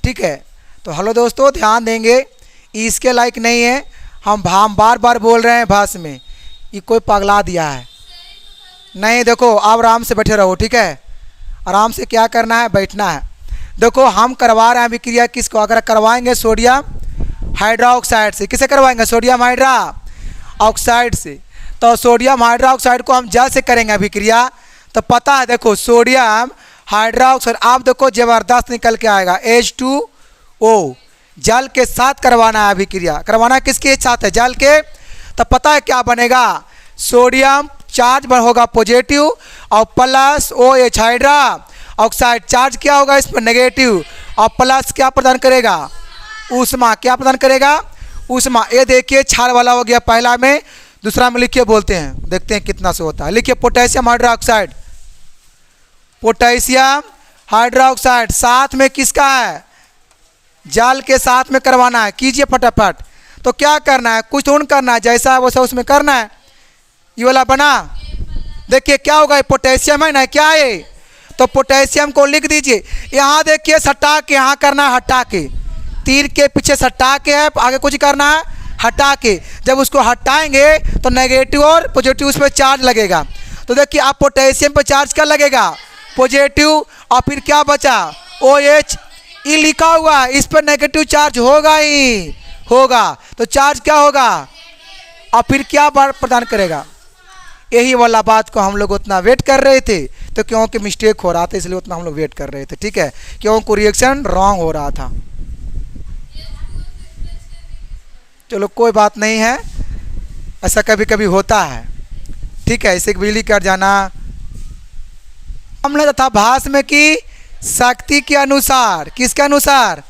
ठीक है, तो हेलो दोस्तों ध्यान देंगे, इसके लायक नहीं है। हम बार बार बोल रहे हैं भास्म में, ये कोई पगला दिया है। नहीं देखो आप आराम से बैठे रहो। ठीक है, आराम से क्या करना है? बैठना है। देखो हम करवा रहे हैं अभिक्रिया किसको? अगर करवाएंगे सोडियम हाइड्रोक्साइड से। किसे करवाएंगे? सोडियम हाइड्रा ऑक्साइड से। तो सोडियम हाइड्रोक्साइड को हम जल से करेंगे अभिक्रिया। तो पता है देखो सोडियम हाइड्रोक्साइड, आप देखो ज़बरदस्त निकल के आएगा H2O। जल के साथ करवाना है अभिक्रिया। करवाना किसके साथ है? जल के। तो पता है क्या बनेगा? सोडियम चार्ज होगा पॉजिटिव और plus OH hydra oxide charge क्या होगा इस पर? नेगेटिव। और प्लस क्या प्रदान करेगा? ऊष्मा। क्या प्रदान करेगा? ऊष्मा। ये देखिए क्षार वाला हो गया पहला में। दूसरा में लिखिए, बोलते हैं, देखते हैं कितना से होता है। लिखिए पोटेशियम हाइड्रोक्साइड। पोटेशियम हाइड्रोक्साइड साथ में किसका है? जल के साथ में करवाना है। कीजिए फटाफट। तो क्या करना है? कुछ तो करना है, जैसा है वैसा उसमें करना है। ये वाला बना। देखिए क्या होगा? पोटेशियम है ना, क्या है? तो पोटेशियम को लिख दीजिए। यहाँ देखिए सटा के, यहाँ करना है हटा के। तीर के पीछे सटा के है, आगे कुछ करना है हटा के। जब उसको हटाएंगे तो नेगेटिव और पॉजिटिव उस पर चार्ज लगेगा। तो देखिए आप पोटेशियम पर चार्ज क्या लगेगा? पॉजिटिव। और फिर क्या बचा? OH। ये लिखा हुआ है, इस पर नेगेटिव चार्ज होगा ही होगा। तो चार्ज क्या होगा? और फिर क्या प्रदान करेगा? यही वाला बात को हम लोग उतना वेट कर रहे थे, तो क्योंकि मिस्टेक हो रहा था इसलिए उतना हम लोग वेट कर रहे थे। ठीक है, क्योंकि रिएक्शन रॉन्ग हो रहा था। चलो कोई बात नहीं है, ऐसा कभी कभी होता है। ठीक है, इसे बिजली कट जाना। हमने तथा भास्म की शक्ति के अनुसार, किसके अनुसार?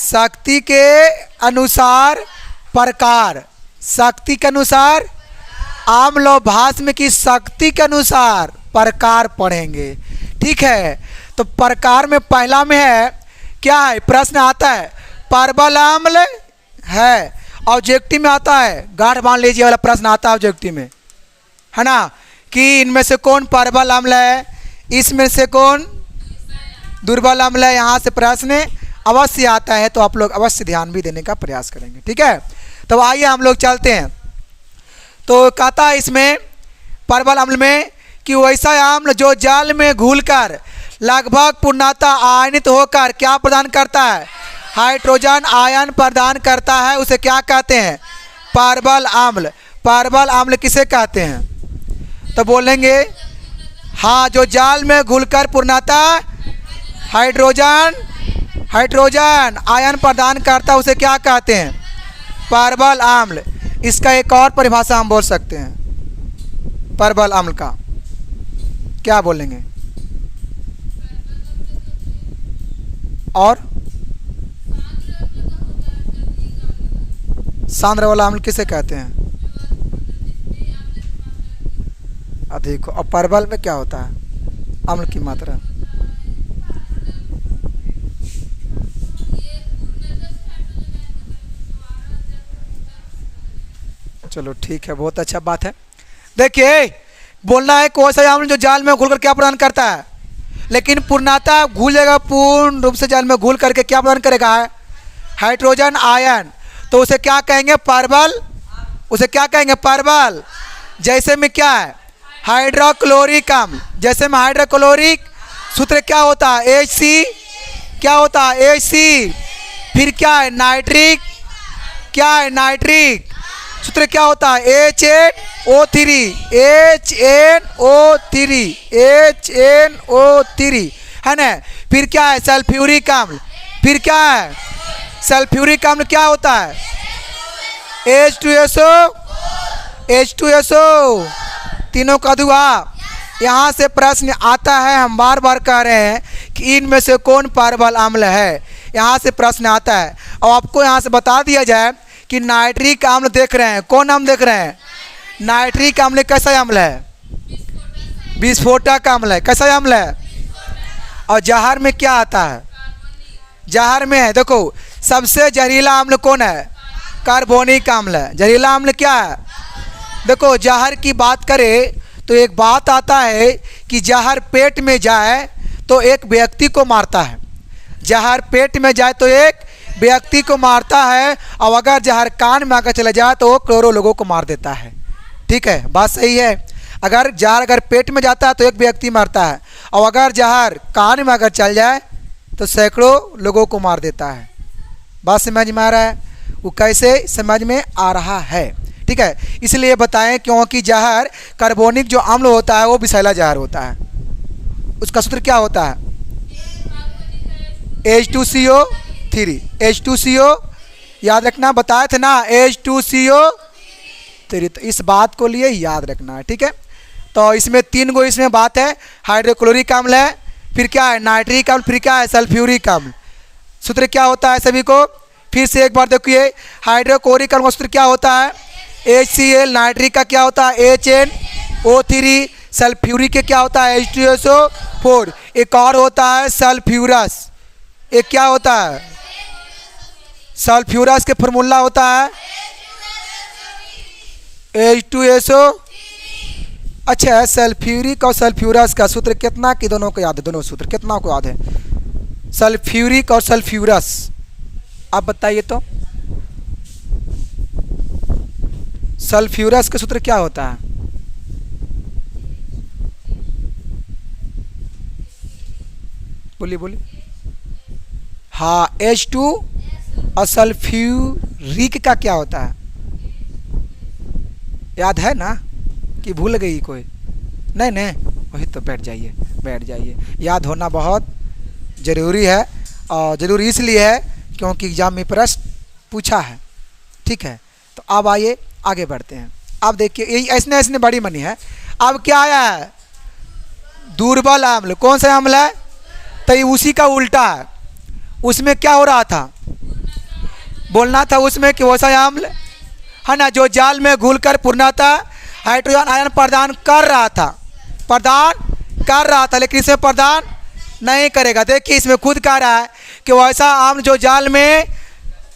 शक्ति के अनुसार प्रकार। शक्ति के अनुसार हम लोग भास्म की शक्ति के अनुसार प्रकार पढ़ेंगे। ठीक है, तो प्रकार में पहला में है क्या है? प्रश्न आता है परबल अम्ल है। ऑब्जेक्टिव में आता है, गाढ़ बांध लीजिए वाला प्रश्न आता है ऑब्जेक्टिव में, है ना, कि इनमें से कौन परबल अम्ल है, इसमें से कौन दुर्बल अम्ल है। यहाँ से प्रश्न अवश्य आता है, तो आप लोग अवश्य ध्यान भी देने का प्रयास करेंगे। ठीक है, तो आइए हम लोग चलते हैं। तो कहता है इसमें परबल अम्ल में कि वैसा अम्ल जो जल में घुलकर लगभग पूर्णतः आयनित होकर क्या प्रदान करता है, हाइड्रोजन आयन प्रदान करता है, उसे क्या कहते हैं, परबल अम्ल। परबल अम्ल किसे कहते हैं? तो बोलेंगे हाँ, जो जल में घुलकर पूर्णतः हाइड्रोजन आयन प्रदान करता है उसे क्या कहते हैं, परबल अम्ल। इसका एक और परिभाषा हम बोल सकते हैं परबल अम्ल का, क्या बोलेंगे? और सांद्र वाला अम्ल किसे कहते हैं, अधिक। और परबल में क्या होता है, अम्ल की मात्रा। चलो ठीक है, बहुत अच्छा बात है। देखिए बोलना है कौन सा अम्ल जो जल में घुलकर क्या प्रदान करता है, लेकिन पूर्णतः घुलेगा, पूर्ण रूप से जल में घुल करके क्या प्रदान करेगा, हाइड्रोजन आयन। तो उसे क्या कहेंगे, परबल। उसे क्या कहेंगे, परबल। जैसे में क्या है, हाइड्रोक्लोरिक अम्ल। जैसे में हाइड्रोक्लोरिक सूत्र क्या होता है, HC। क्या होता है, HC। फिर क्या है, नाइट्रिक। क्या है, नाइट्रिक। सूत्र क्या होता है, HNO3। HNO3 है ना। फिर क्या है, सल्फ्यूरिक अम्ल। फिर क्या है, सल्फ्यूरिक अम्ल क्या होता है, H2SO। तीनों का धुआ। यहाँ से प्रश्न आता है, हम बार बार कह रहे हैं कि इनमें से कौन परबल अम्ल है, यहाँ से प्रश्न आता है। और आपको यहाँ से बता दिया जाए कि नाइट्रिक अम्ल देख रहे हैं, कौन अम्ल देख रहे हैं, नाइट्रिक अम्ल। कैसा अम्ल है, विस्फोटक अम्ल है। कैसा अम्ल है। और जहर में क्या आता है, जहर में है, देखो सबसे जहरीला अम्ल कौन है, कार्बोनिक अम्ल है। जहरीला अम्ल क्या है, देखो जहर की बात करें तो एक बात आता है कि जहर पेट में जाए तो एक व्यक्ति को मारता है। जहर पेट में जाए तो एक व्यक्ति को मारता है, और अगर जहर कान में आकर चला जाए तो वो करोड़ों लोगों को मार देता है। ठीक है, बात सही है। अगर जहर पेट में जाता है तो एक व्यक्ति मारता है, और अगर जहर कान में अगर चल जाए तो सैकड़ों लोगों को मार देता है। बात समझ में आ रहा है, वो कैसे समझ में आ रहा है। ठीक है, इसलिए बताएं क्योंकि जहर कार्बोनिक जो अम्ल होता है वो विषैला जहर होता है। उसका सूत्र क्या होता है, H2CO। याद रखना, बताए थे ना, H2CO3। तो इस बात को लिए याद रखना है। ठीक है, तो इसमें तीन गो इसमें बात है, हाइड्रोक्लोरिक अम्ल है, फिर क्या है, नाइट्रिक अम्ल, फिर क्या है, सल्फ्यूरिक अम्ल। सूत्र क्या होता है सभी को फिर से एक बार देखिए। हाइड्रोक्लोरिक अम्ल का सूत्र क्या होता है, HCl। नाइट्रिक का क्या होता है, HNO3। सल्फ्यूरिक के क्या होता है, H2SO4। एक और होता है सल्फ्यूरस। एक क्या होता है, सल्फ्यूरस के फॉर्मूला होता है H2SO। अच्छा, सल्फ्यूरिक और सल्फ्यूरस का सूत्र कितना कि दोनों को याद है, दोनों सूत्र कितना को याद है, सल्फ्यूरिक और सल्फ्यूरस, आप बताइए तो। सल्फ्यूरस का सूत्र क्या होता है, बोलिए बोलिए। हाँ, H2। और सल्फ्यूरिक का क्या होता है, याद है ना कि भूल गई कोई, नहीं नहीं, वही तो बैठ जाइए बैठ जाइए। याद होना बहुत ज़रूरी है, और ज़रूरी इसलिए है क्योंकि एग्जाम में प्रश्न पूछा है। ठीक है, तो अब आइए आगे बढ़ते हैं। अब देखिए यही ऐसने ऐसने बड़ी मनी है। अब क्या आया है, दुर्बल अम्ल। कौन सा अम्ल है, तो ये उसी का उल्टा है। उसमें क्या हो रहा था, बोलना था उसमें कि वैसा अम्ल है ना जो जल में घुलकर पूर्णतः हाइड्रोजन आयन प्रदान कर रहा था, लेकिन इसमें प्रदान नहीं करेगा। देखिए इसमें खुद कह रहा है कि वैसा अम्ल जो जल में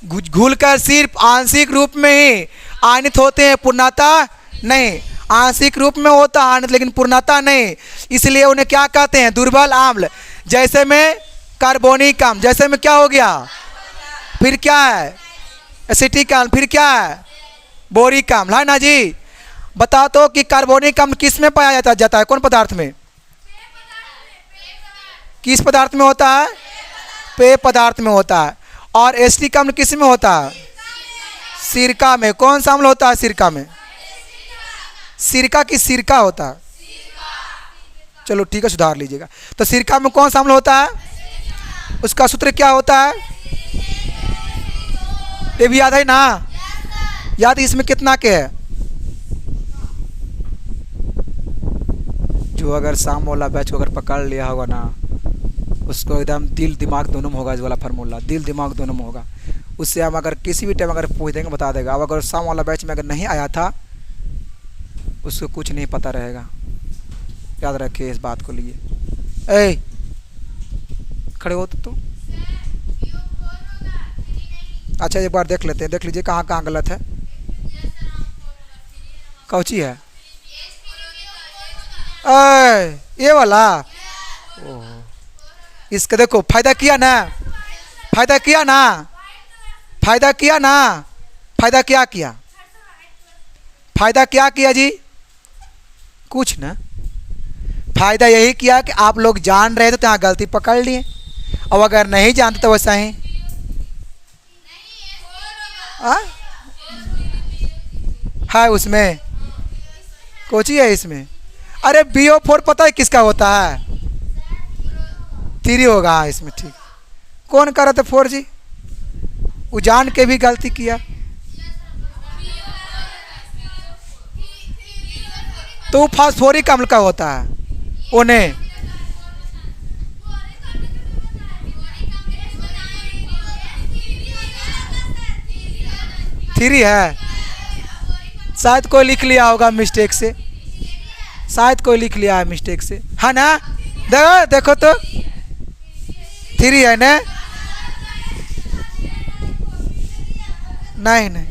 घुलकर सिर्फ आंशिक रूप में ही आयनित होते हैं, पूर्णतः नहीं। आंशिक रूप में होता है आयनित, लेकिन पूर्णतः नहीं, इसलिए उन्हें क्या कहते हैं, दुर्बल अम्ल। जैसे में कार्बोनिक अम्ल, जैसे में क्या हो गया, फिर क्या है, एसिटिक अम्ल, फिर क्या है, बोरिक अम्ल, है ना जी। बता तो कि कार्बोनिक अम्ल किस में पाया जाता है, कौन पदार्थ में? किस पदार्थ में होता है? पेय पदार्थ में होता है। और एसिटिक अम्ल किस में होता है? सिरका में। कौन सा अम्ल होता है सिरका में? सिरका की सिरका होता है। चलो ठीक है, सुधार लीजिएगा। तो सिरका में कौन सा अम्ल होता है? उसका सूत्र क्या होता है? ये भी याद है ना? याद इसमें कितना के है? जो अगर शाम वाला बैच को अगर पकड़ लिया होगा ना, उसको एकदम दिल दिमाग दोनों में होगा। इस वाला फार्मूला दिल दिमाग दोनों में होगा। उससे हम अगर किसी भी टाइम अगर पूछ देंगे बता देगा। अब अगर शाम वाला बैच में अगर नहीं आया था उसको कुछ नहीं पता रहेगा। याद रखिए इस बात को लिए। ए खड़े हो तो अच्छा एक बार देख लेते हैं, देख लीजिए कहाँ कहाँ गलत है। कौची है? ये वाला। ओह, इसका देखो फायदा किया ना, फायदा किया ना, फायदा किया ना, फायदा क्या किया? फायदा क्या किया जी? कुछ ना, फायदा यही किया कि आप लोग जान रहे थे तो यहाँ गलती पकड़ लिए। और अगर नहीं जानते तो वैसा ही है उसमें। कोची है इसमें? अरे BO4 पता है किसका होता है? 3 होगा इसमें। ठीक, कौन कर रहे थे 4 जी? वो जान के भी गलती किया। तो वो फास्फोरिक अम्ल का होता है। उन्हें थ्री है, शायद कोई लिख लिया होगा मिस्टेक से, शायद कोई लिख लिया है मिस्टेक से, है ना? देखो देखो तो 3 है ना? नहीं नहीं,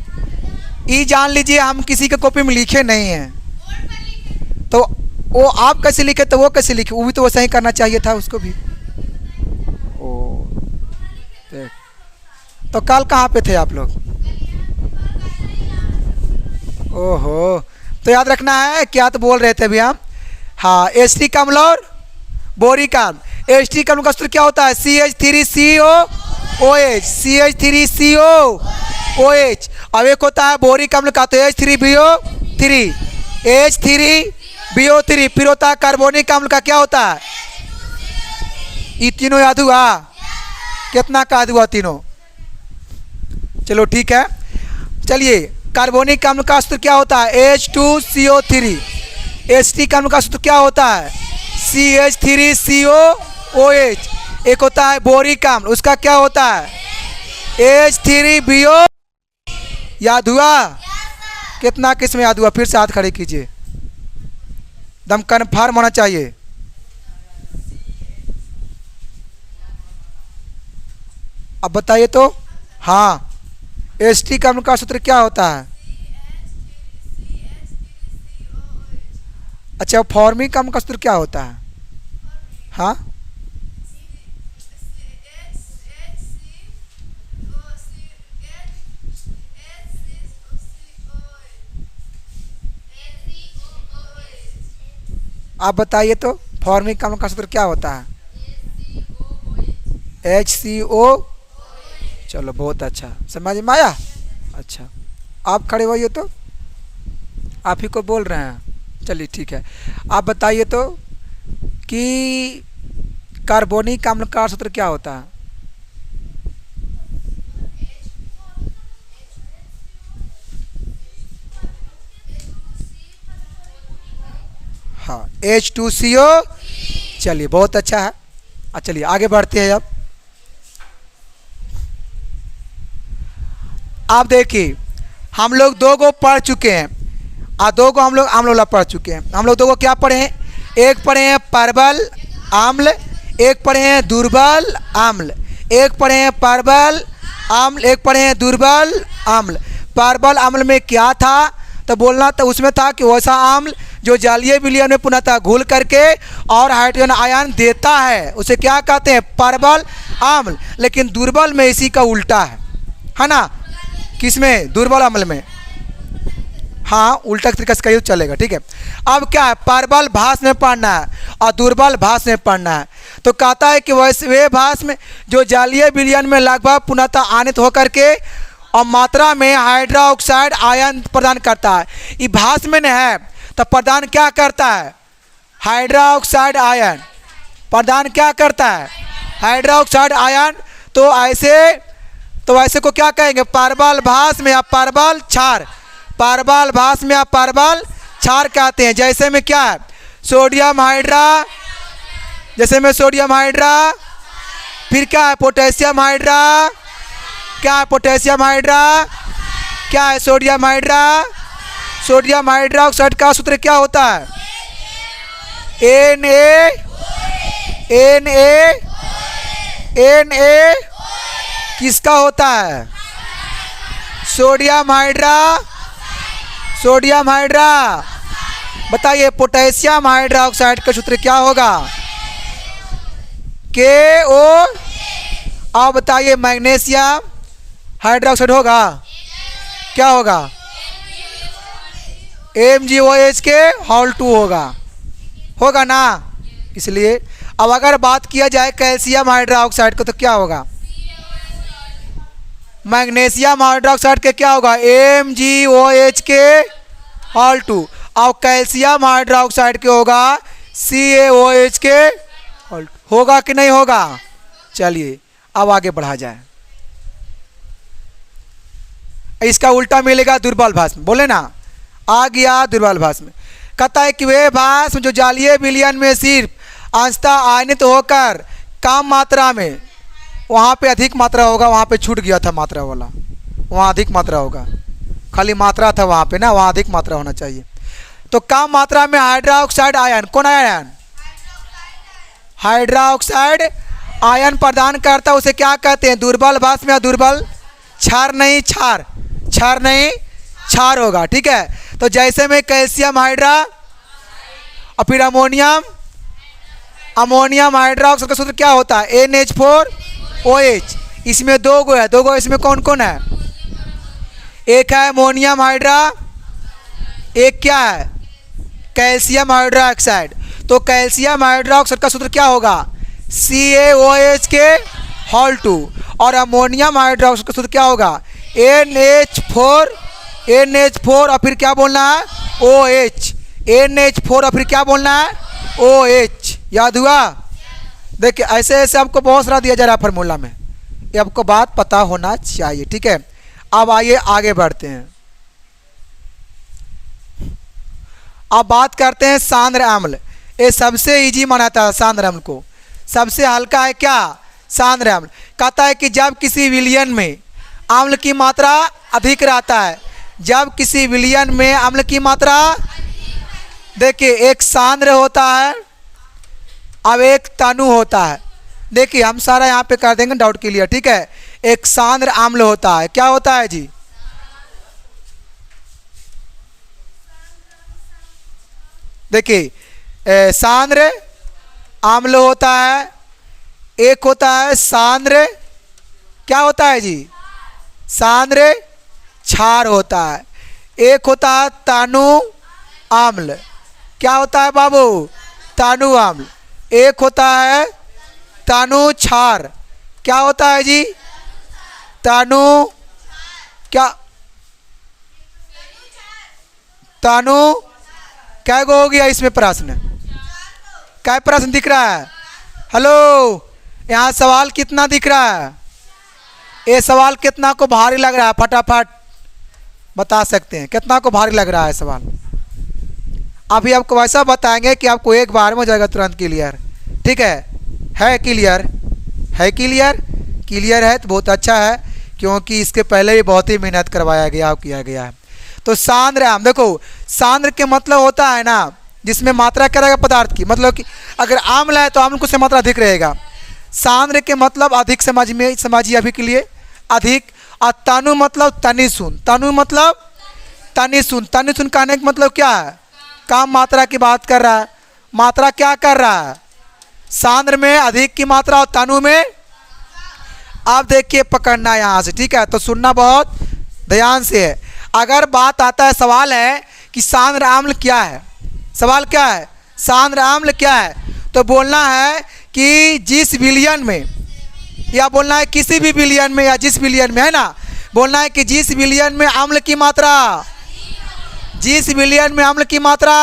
ये जान लीजिए हम किसी के कॉपी में लिखे नहीं हैं। तो वो आप कैसे लिखे तो वो कैसे लिखे? वो भी तो वैसा ही करना चाहिए था उसको भी। ओ देख, तो कल कहाँ पे थे आप लोग? ओहो, तो याद रखना है। क्या तो बोल रहे थे अभी हम? हाँ, एसिटिक अम्ल और बोरिक अम्ल। एसिटिक अम्ल का सूत्र क्या होता है? CH3COOH, CH3COOH। अब एक होता है बोरिक अम्ल का तो H3BO3, H3BO3। फिर होता है कार्बोनिक अम्ल का, क्या होता है? ये तीनों याद हुआ? कितना का याद हुआ तीनों? चलो ठीक है, चलिए। कार्बोनिक अम्ल का सूत्र क्या होता है? H2CO3। एसिटिक अम्ल का सूत्र क्या होता है? CH3COOH। एक होता है बोरिक अम्ल, उसका क्या होता है? H3BO। याद हुआ? कितना किस में याद हुआ? फिर से हाथ खड़े कीजिए, दम कन्फर्म होना चाहिए। अब बताइए तो। हाँ, एसिटिक अम्ल का सूत्र क्या होता है? अच्छा, फॉर्मिक अम्ल का सूत्र क्या होता है? हाँ, आप बताइए तो फॉर्मिक अम्ल का सूत्र क्या होता है? HCO। चलो बहुत अच्छा, समझ में आया। अच्छा, आप खड़े होइए तो, आप ही को बोल रहे हैं। चलिए ठीक है, आप बताइए तो कि कार्बोनिक अम्ल का सूत्र क्या होता है? हाँ, H2CO। चलिए बहुत अच्छा है। चलिए आगे बढ़ते हैं। अब आप देखिए, हम लोग 2 को पढ़ चुके हैं और 2 को हम लोग अम्ल पढ़ चुके हैं। हम लोग 2 को क्या पढ़े हैं? एक पढ़े हैं प्रबल अम्ल, एक पढ़े हैं दुर्बल अम्ल। एक पढ़े हैं प्रबल अम्ल, एक पढ़े हैं दुर्बल अम्ल। प्रबल अम्ल में क्या था? तो बोलना तो उसमें था कि वैसा अम्ल जो जलीय विलयन में पुनः घुल करके और हाइड्रोजन आयन देता है, उसे क्या कहते हैं? प्रबल अम्ल। लेकिन दुर्बल में इसी का उल्टा है ना? किसमें? दुर्बल अम्ल में। हाँ उल्टा तरीका से कहिए तो चलेगा, ठीक है। अब क्या है, प्रबल भाष में पढ़ना है और दुर्बल भाष में पढ़ना है। तो कहता है कि वैसे वे भाष में जो जलीय विलयन में लगभग पूर्णतः आयनित होकर के और मात्रा में हाइड्रोक्साइड आयन प्रदान करता है। ये भाष में न है तो प्रदान क्या करता है, हाइड्रोक्साइड आयन प्रदान क्या करता है, हाइड्रोक्साइड आयन। तो ऐसे को क्या कहेंगे, प्रबल भाष में या प्रबल क्षार, प्रबल भाष में या प्रबल क्षार कहते हैं। जैसे में क्या है, सोडियम हाइड्रा, जैसे में सोडियम हाइड्रा, फिर क्या है पोटेशियम हाइड्रा, क्या है पोटेशियम हाइड्रा, क्या है सोडियम हाइड्रा। सोडियम हाइड्रोक्साइड का सूत्र क्या होता है, Na किसका होता है, सोडियम हाइड्रा, सोडियम हाइड्रा। बताइए पोटेशियम हाइड्रोक्साइड का सूत्र क्या होगा, KO। अब बताइए मैग्नीशियम हाइड्रोक्साइड होगा, क्या होगा, MgOH के होल 2 होगा ना। इसलिए अब अगर बात किया जाए कैल्शियम हाइड्रोक्साइड को तो क्या होगा, मैग्नीशियम हाइड्रोक्साइड के क्या होगा, MgOH के होल 2। और कैल्शियम हाइड्रोक्साइड के होगा CaOH के होल 2। होगा कि नहीं होगा। चलिए अब आगे बढ़ा जाए। इसका उल्टा मिलेगा दुर्बल भाष में, बोले ना, आ गया दुर्बल भाष में। कहता है कि वे भाष जो जलीय विलयन में सिर्फ अंशतः आयनित होकर कम मात्रा में, वहाँ पे अधिक मात्रा होगा, वहाँ पे छूट गया था मात्रा वाला, वहाँ अधिक मात्रा होगा, खाली मात्रा था वहाँ पे ना, वहाँ अधिक मात्रा होना चाहिए। तो कम मात्रा में हाइड्रोक्साइड आयन, कौन आयन, हाइड्रोक्साइड आयन प्रदान करता है, उसे क्या कहते हैं, दुर्बल भाष में या दुर्बल क्षार नहीं क्षार, क्षार नहीं क्षार होगा, ठीक है। तो जैसे में कैल्शियम हाइड्रा और फिर अमोनियम, अमोनियम हाइड्रोक्साइड का सूत्र क्या होता है, NH4OH। इसमें दो गो है, इसमें कौन कौन है, एक है अमोनियम हाइड्रा, एक क्या है कैल्शियम हाइड्रोक्साइड। तो कैल्शियम हाइड्रोक्साइड का सूत्र क्या होगा, CaOH के होल 2। और अमोनियम हाइड्रोक्साइड का सूत्र क्या होगा, NH4 और फिर क्या बोलना है, OH, NH4 और फिर क्या बोलना है, OH। याद हुआ। देखिए ऐसे ऐसे आपको बहुत सारा दिया जा रहा है फार्मूला में, ये आपको बात पता होना चाहिए, ठीक है। अब आइए आगे बढ़ते हैं। अब बात करते हैं सांद्र अम्ल। ये सबसे इजी माना था सांद्र अम्ल को, सबसे हल्का है क्या, सांद्र अम्ल। कहता है कि जब किसी विलयन में अम्ल की मात्रा अधिक रहता है, जब किसी विलयन में अम्ल की मात्रा, देखिए एक सांद्र होता है, अब एक तनु होता है। देखिए हम सारा यहाँ पे कर देंगे डाउट क्लियर, ठीक है। एक सांद्र अम्ल होता है, क्या होता है जी, देखिए सांद्र अम्ल होता है, एक होता है सांद्र, क्या होता है जी, सांद्र क्षार होता है, एक होता है तनु अम्ल, क्या होता है बाबू, तनु अम्ल, एक होता है तनु क्षार, क्या होता है जी, तनु क्या, तनु क्या गो हो गया इसमें प्रश्न, क्या प्रश्न दिख रहा है, हेलो यहाँ सवाल कितना दिख रहा है, ये सवाल कितना को भारी लग रहा है, फटाफट बता सकते हैं कितना को भारी लग रहा है सवाल। अभी आपको वैसा बताएंगे कि आपको एक बार में हो जाएगा तुरंत क्लियर, ठीक है क्लियर, है क्लियर, क्लियर है तो बहुत अच्छा है, क्योंकि इसके पहले भी बहुत ही मेहनत करवाया गया किया गया है। तो सांद्र आम, देखो सांद्र के मतलब होता है ना जिसमें मात्रा क्या रहेगा पदार्थ की, मतलब कि अगर आम्ल है तो आम्ल को से मात्रा अधिक रहेगा। सांद्र के मतलब अधिक समझिए अभी के लिए अधिक। और तनु मतलब तनिशुन, तनु मतलब तनिशुन, तनिशुन कहने का मतलब क्या है, कम मात्रा की बात कर रहा है। मात्रा क्या कर रहा है, सांद्र में अधिक की मात्रा और तनु में, आप देखिए पकड़ना यहाँ से, ठीक है, तो सुनना बहुत ध्यान से है। अगर बात आता है, सवाल है कि सांद्र आम्ल क्या है, सवाल क्या है, सांद्र आम्ल क्या है, तो बोलना है कि जिस विलयन में, या बोलना है किसी भी विलयन में या जिस विलयन में, है ना, बोलना है कि जिस विलयन में अम्ल की मात्रा, जिस विलयन में अम्ल की मात्रा,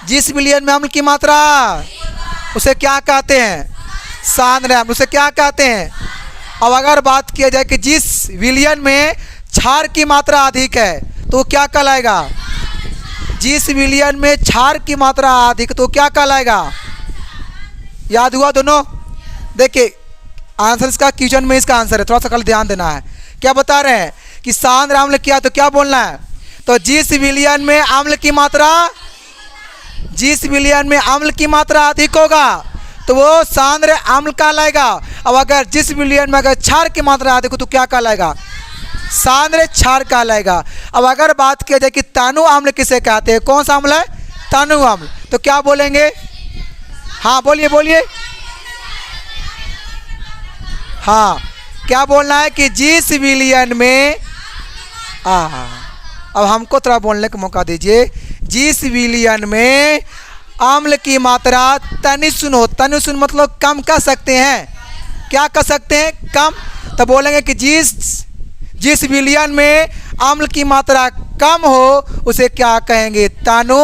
जिस विलयन में अम्ल की मात्रा, उसे क्या कहते हैं, सांद्र अम्ल, उसे क्या कहते हैं। अब अगर बात किया जाए कि जिस विलयन में क्षार की मात्रा अधिक है तो क्या कहलाएगा, जिस विलयन में क्षार की मात्रा अधिक तो क्या कहलाएगा। याद हुआ दोनों। देखिए आंसर इसका क्वेश्चन में इसका आंसर है, थोड़ा सा कल ध्यान देना है। क्या बता रहे हैं कि सांद्र अम्ल क्या, तो क्या बोलना है, तो जिस विलयन में अम्ल की मात्रा, जिस विलयन में अम्ल की मात्रा अधिक होगा तो वो सांद्र अम्ल कहलाएगा। अब अगर जिस विलयन में अगर क्षार की मात्रा अधिक हो तो क्या कहलाएगा, सांद्र क्षार कहलाएगा। अब अगर बात किया जाए कि तनु अम्ल किसे कहते हैं, कौन सा अम्ल है, तनु अम्ल, तो क्या बोलेंगे, हाँ बोलिए बोलिए, हाँ क्या बोलना है कि जिस विलयन में, अब हमको थोड़ा बोलने का मौका दीजिए, जिस विलयन में अम्ल की मात्रा तनिशुन हो, तनिशुन मतलब कम कह सकते हैं, क्या कह सकते हैं, कम, तो बोलेंगे कि जिस विलयन में अम्ल की मात्रा कम हो उसे क्या कहेंगे, तनु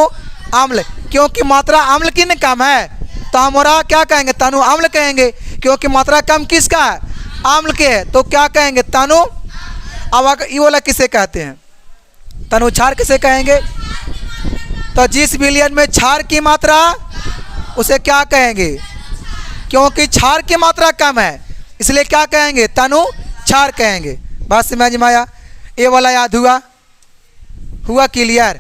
अम्ल, क्योंकि मात्रा अम्ल की न कम है तो हमारा क्या कहेंगे, तनु अम्ल कहेंगे, क्योंकि मात्रा कम किसका है, अम्ल के है, तो क्या कहेंगे, तनु। अब ये वाला किसे कहते हैं, तनु क्षार किसे कहेंगे, तो जिस विलयन में क्षार की मात्रा उसे क्या कहेंगे, क्योंकि क्षार की मात्रा कम है इसलिए क्या कहेंगे, तनु क्षार कहेंगे। बात समझ में आया, ये वाला याद हुआ, हुआ क्लियर।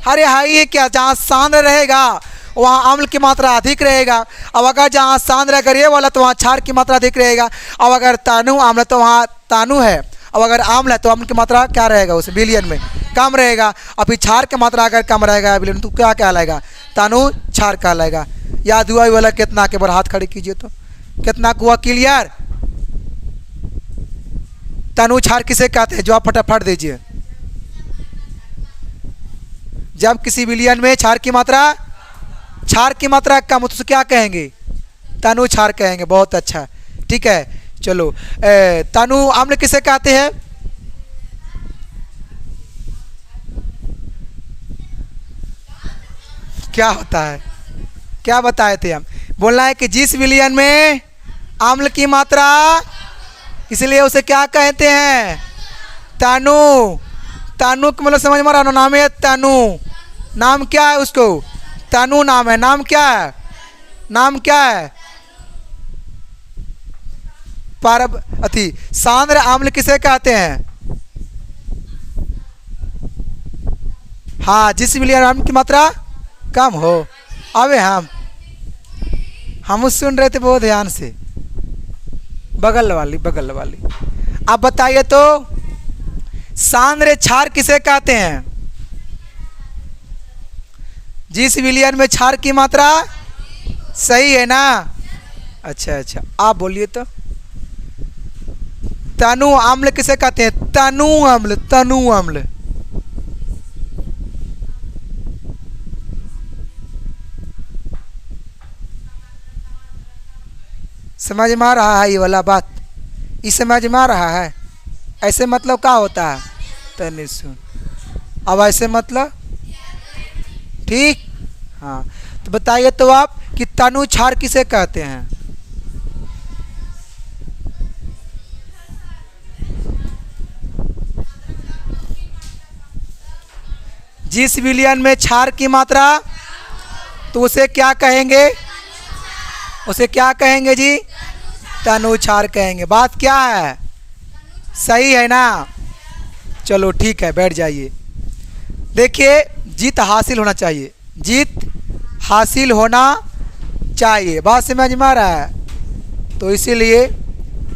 अरे हाई है क्या, जहाँ सांद्र रहेगा वहाँ अम्ल की मात्रा अधिक रहेगा। अब अगर जहाँ सांद्र अगर ये वाला तो वहाँ क्षार की मात्रा अधिक रहेगा। अब अगर तनु अम्ल तो वहाँ तनु है, अब अगर अम्ल है तो अम्ल की मात्रा क्या रहेगा, उस विलयन में कम रहेगा। अब फिर क्षार की मात्रा अगर कम रहेगा विलयन तो क्या कहलाएगा, तनु क्षार कहलाएगा। याद हुआ ये वाला कितना, के बार हाथ खड़े कीजिए तो कितना हुआ क्लियर। तनु क्षार किसे कहते हैं, जवाब फटाफट दीजिए। जब किसी विलयन में क्षार की मात्रा कम हो तो क्या कहेंगे, तनु क्षार कहेंगे। बहुत अच्छा, ठीक है। चलो तनु अम्ल किसे कहते हैं, क्या होता है, क्या बताए थे हम, बोलना है कि जिस विलयन में अम्ल की मात्रा, इसलिए उसे क्या कहते हैं, तनु। तनु का मतलब समझ में आ रहा, नाम है तनु, नाम क्या है उसको, तनु नाम है, नाम क्या है, नाम क्या है, पारब अति। सांद्र अम्ल किसे कहते हैं, हाँ जिस विलयन अम्ल की मात्रा कम हो। अबे हम सुन रहे थे बहुत ध्यान से, बगल वाली। अब बताइए तो सांद्र क्षार किसे कहते हैं, जिस विलयन में क्षार की मात्रा, सही है ना। अच्छा आप बोलिए तो तनु अम्ल किसे कहते हैं, तनु अम्ल, तनु अम्ल। समझ में आ रहा है ये वाला बात, इस समझ में आ रहा है। ऐसे मतलब क्या होता है, तनु सुन, अब ऐसे मतलब ठीक, हाँ। तो बताइए तो आप कि तनु क्षार किसे कहते हैं, जिस विलयन में क्षार की मात्रा तो उसे क्या कहेंगे, उसे क्या कहेंगे जी, तनु क्षार कहेंगे। बात क्या है, सही है ना। चलो ठीक है, बैठ जाइए। देखिए जीत हासिल होना चाहिए, जीत हासिल होना चाहिए, बात समझ में आ रहा है। तो इसीलिए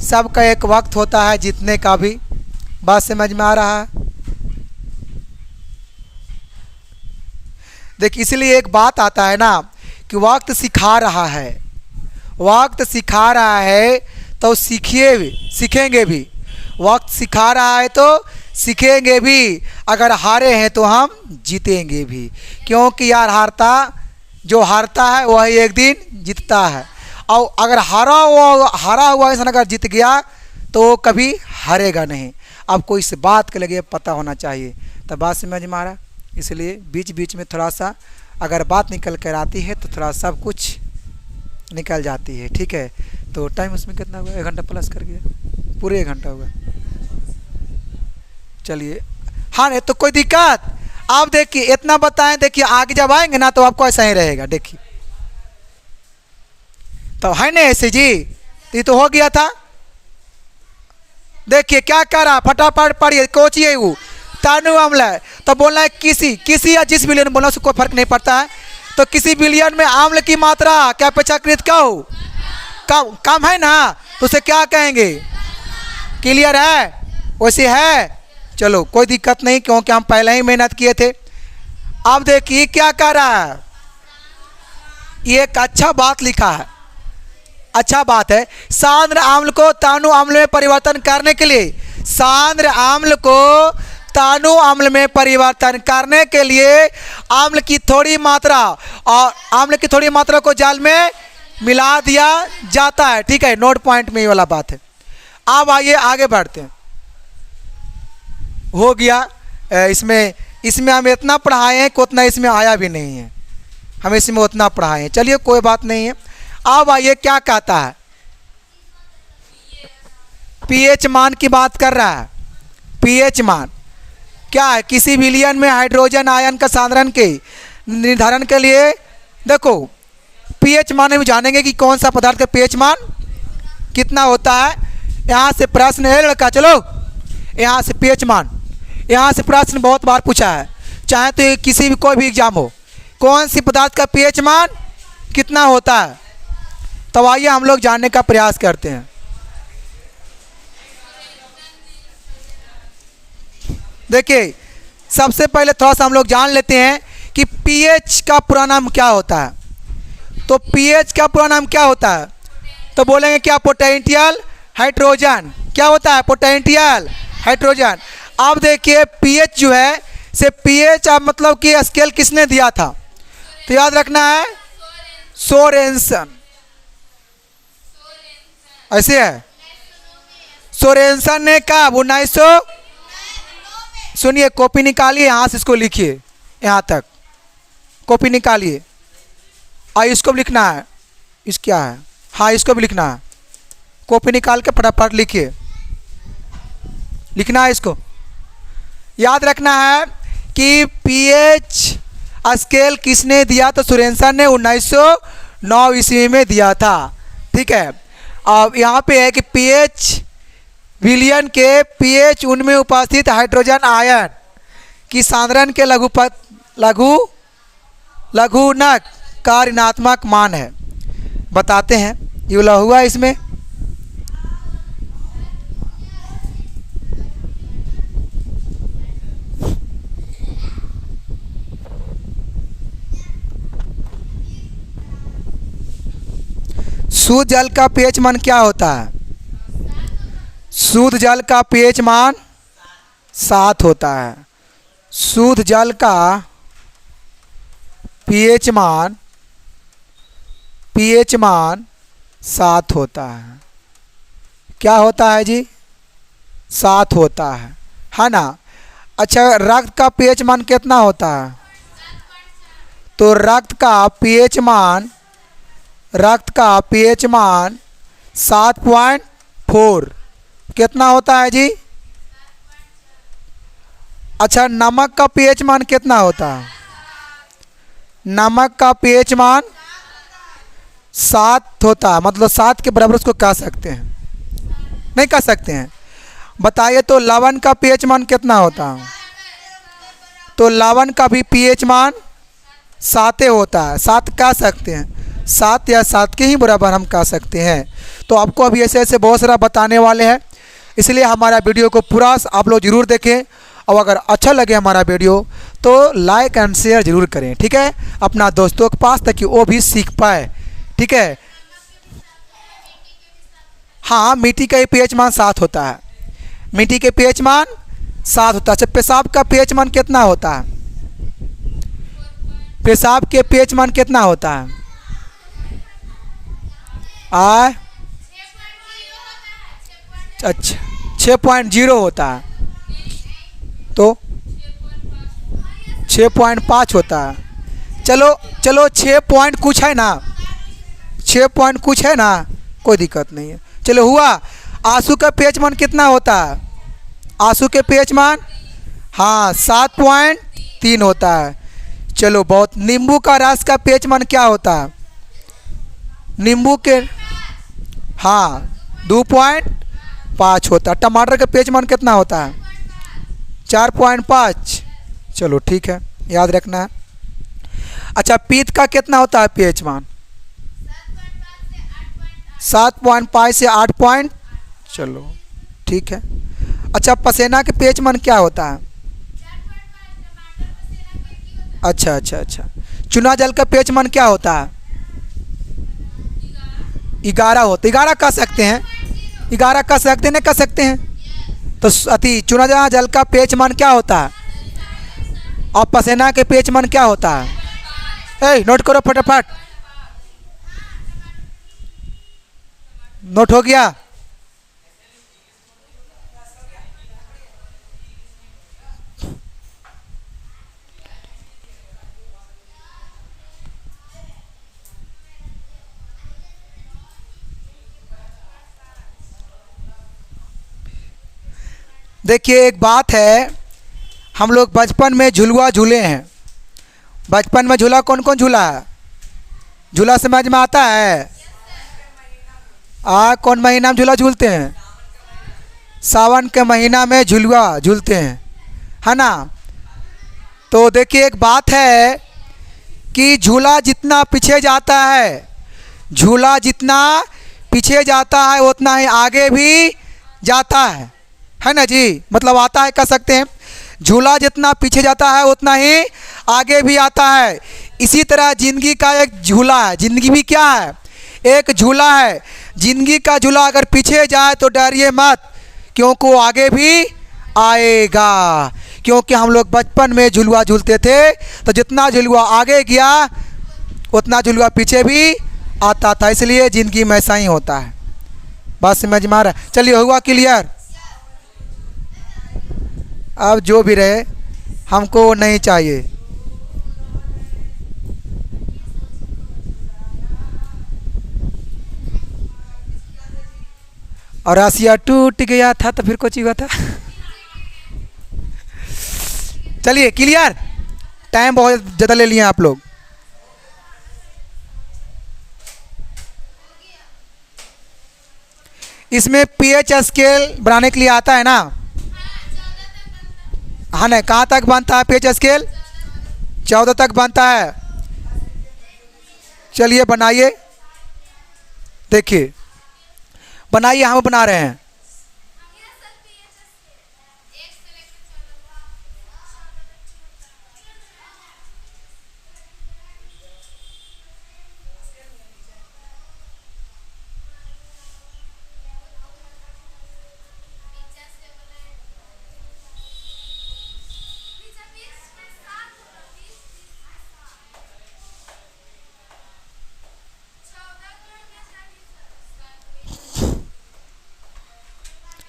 सबका एक वक्त होता है जीतने का भी, बात समझ में आ रहा है। देखिए इसलिए एक बात आता है ना कि वक्त सिखा रहा है, वक्त सिखा रहा है तो सीखेंगे भी। वक्त सिखा रहा है तो सीखेंगे भी। अगर हारे हैं तो हम जीतेंगे भी, क्योंकि यार जो हारता है वह एक दिन जीतता है। और अगर हारा हुआ इंसान अगर जीत गया तो वो कभी हारेगा नहीं। आपको इस बात के लिए पता होना चाहिए। तब बात समझ में आ रहा, इसलिए बीच बीच में थोड़ा सा अगर बात निकल कर आती है तो थोड़ा सब कुछ निकल जाती है। ठीक है, तो टाइम उसमें कितना हुआ? 1 घंटा प्लस कर गया, पूरे 1 घंटा हुआ। चलिए, हाँ नहीं तो कोई दिक्कत। आप देखिए इतना बताएं, देखिए आगे जब आएंगे ना तो आपको ऐसा ही रहेगा। देखिए तो है नहीं ऐसे जी, ये तो हो गया था। देखिए क्या कर रहा, फटाफट पढ़िए। कोची है वो तानु आम्ल है, तो बोलना है किसी या जिस विलियन बोलना उसको फर्क नहीं पड़ता है। तो किसी विलियन में आम्ल की मात्रा क्या अपेक्षाकृत क्या हो, कम है ना, तो उसे क्या कहेंगे? क्लियर है? वैसे है, चलो कोई दिक्कत नहीं, क्योंकि हम पहले ही मेहनत किए थे। अब देखिए क्या कर रहा है, ये एक अच्छा बात लिखा है, अच्छा बात है। सांद्र आम्ल को तानु आम्ल में परिवर्तन करने के लिए, सांद्र आम्ल को तानु आम्ल में परिवर्तन करने के लिए आम्ल की थोड़ी मात्रा और आम्ल की थोड़ी मात्रा को जल में मिला दिया जाता है। ठीक है, नोट पॉइंट में ये वाला बात है। अब आइए आगे बढ़ते हैं। हो गया, इसमें हम इतना पढ़ाए हैं कि उतना इसमें आया भी नहीं है, हम इसमें उतना पढ़ाए हैं। चलिए कोई बात नहीं है। अब आइए क्या कहता है, पीएच मान की बात कर रहा है। पीएच मान क्या है? किसी विलयन में हाइड्रोजन आयन का सांद्रण के निर्धारण के लिए देखो पीएच मान में जानेंगे कि कौन सा पदार्थ का पीएच मान कितना होता है। यहाँ से प्रश्न है लड़का, चलो यहाँ से पीएच मान, यहाँ से प्रश्न बहुत बार पूछा है, चाहे तो किसी भी कोई भी एग्जाम हो, कौन सी पदार्थ का पीएच मान कितना होता है। तो आइए हम लोग जानने का प्रयास करते हैं। देखिए सबसे पहले थोड़ा सा हम लोग जान लेते हैं कि पीएच का पूरा नाम क्या होता है। तो पीएच का पूरा नाम क्या होता है? तो बोलेंगे क्या? Potential hydrogen. क्या होता है? Potential hydrogen. अब देखिए पीएच जो है से पीएच अब मतलब कि स्केल किसने दिया था? तो याद रखना है सोरेनसन, ऐसे है। सोरेनसन ने कब? 1900। सुनिए, कॉपी निकालिए, यहाँ से इसको लिखिए, यहाँ तक कॉपी निकालिए और इसको भी लिखना है। इस क्या है? हाँ इसको भी लिखना है, कॉपी निकाल के फटाफट लिखिए, लिखना है इसको। याद रखना है कि पीएच स्केल किसने दिया? तो सोरेनसन ने 1909 ईस्वी में दिया था। ठीक है, अब यहाँ पे है कि पीएच विलयन के पीएच उनमें उपस्थित हाइड्रोजन आयन की सांद्रण के लघुनक का ऋणात्मक मान है। बताते हैं, ये वाला हुआ इसमें। शुद्ध जल का पीएच मान क्या होता है? शुद्ध जल का पीएच मान 7 होता है। शुद्ध जल का पीएच मान 7 होता है। क्या होता है जी? 7 होता है ना। अच्छा, रक्त का पीएच मान कितना होता है? तो रक्त का पीएच मान 7.4 कितना होता है जी? अच्छा, नमक का पीएच मान कितना होता है? नमक का पीएच मान 7 होता है, मतलब 7 के बराबर उसको कह सकते हैं, नहीं कह सकते हैं? बताइए तो लवण का पीएच मान कितना होता है? तो लवण का भी पीएच मान 7 होता है, 7 कह सकते हैं, 7 या 7 के ही बराबर हम कह सकते हैं। तो आपको अभी ऐसे ऐसे बहुत सारा बताने वाले हैं, इसलिए हमारा वीडियो को पूरा आप लोग ज़रूर देखें। और अगर अच्छा लगे हमारा वीडियो तो लाइक एंड शेयर ज़रूर करें, ठीक है, अपना दोस्तों के पास, ताकि वो भी सीख पाए। ठीक है, हाँ मिट्टी का पीएच मान 7 होता है, मिट्टी के पीएच मान 7 होता है। अच्छा, पेशाब का पीएच मान कितना होता है? पेशाब के पीएच मान कितना होता है? अच्छा, 6.0 होता है। तो 6.5 होता है। चलो चलो, 6 पॉइंट कुछ है ना, 6 पॉइंट कुछ है ना, कोई दिक्कत नहीं है। चलो हुआ। आंसू का पीएच मान कितना होता है? आंसू के पीएच मान, हाँ, 7.3 होता है। चलो बहुत। नींबू का रस का पीएच मान क्या होता है? नींबू के, हाँ, 2.5 होता है। टमाटर का पीएच मान कितना होता है? 4.5। चलो ठीक है, याद रखना है। अच्छा, पीत का कितना होता है पीएच मान? 7.5 से 8 पॉइंट। चलो ठीक है। अच्छा, पसेना के पीएच मान क्या होता है? अच्छा अच्छा अच्छा। चुना जल का पीएच मान क्या होता है? 11 होता है। 11 कह सकते हैं, 11 कह सकते हैं, नहीं कह सकते हैं? तो अति चुना जल का पीएच मान क्या होता है? और पसेना के पीएच मान क्या होता है? नोट करो फटाफट। नोट हो गया? देखिए, एक बात है, हम लोग बचपन में झुलुआ झूले हैं। बचपन में झूला कौन कौन झूला है? झूला समझ में आता है? कौन महीना में झूला झूलते हैं? सावन के महीना में झुलुआ झूलते हैं, है ना? तो देखिए, एक बात है कि झूला जितना पीछे जाता है, झूला जितना पीछे जाता है उतना ही आगे भी जाता है ना जी? मतलब आता है, कह सकते हैं। झूला जितना पीछे जाता है उतना ही आगे भी आता है। इसी तरह जिंदगी का एक झूला है। जिंदगी भी क्या है? एक झूला है। जिंदगी का झूला अगर पीछे जाए तो डरिए मत, क्योंकि वो आगे भी आएगा। क्योंकि हम लोग बचपन में झुलुआ झूलते थे, तो जितना झुलुआ आगे गया उतना झुलुआ पीछे भी आता था। इसलिए ज़िंदगी में ऐसा ही होता है। बात समझ में आ रहा है? चलिए, हुआ क्लियर? अब जो भी रहे, हमको वो नहीं चाहिए। और आसिया टूट गया था तो फिर कुछ हुआ था। चलिए, क्लियर? टाइम बहुत ज़्यादा ले लिए आप लोग। इसमें पीएच स्केल बनाने के लिए आता है ना? हाँ ना? कहाँ तक बनता है पीएच स्केल? 14 तक बनता है। चलिए बनाइए, देखिए बनाइए, हम बना रहे हैं।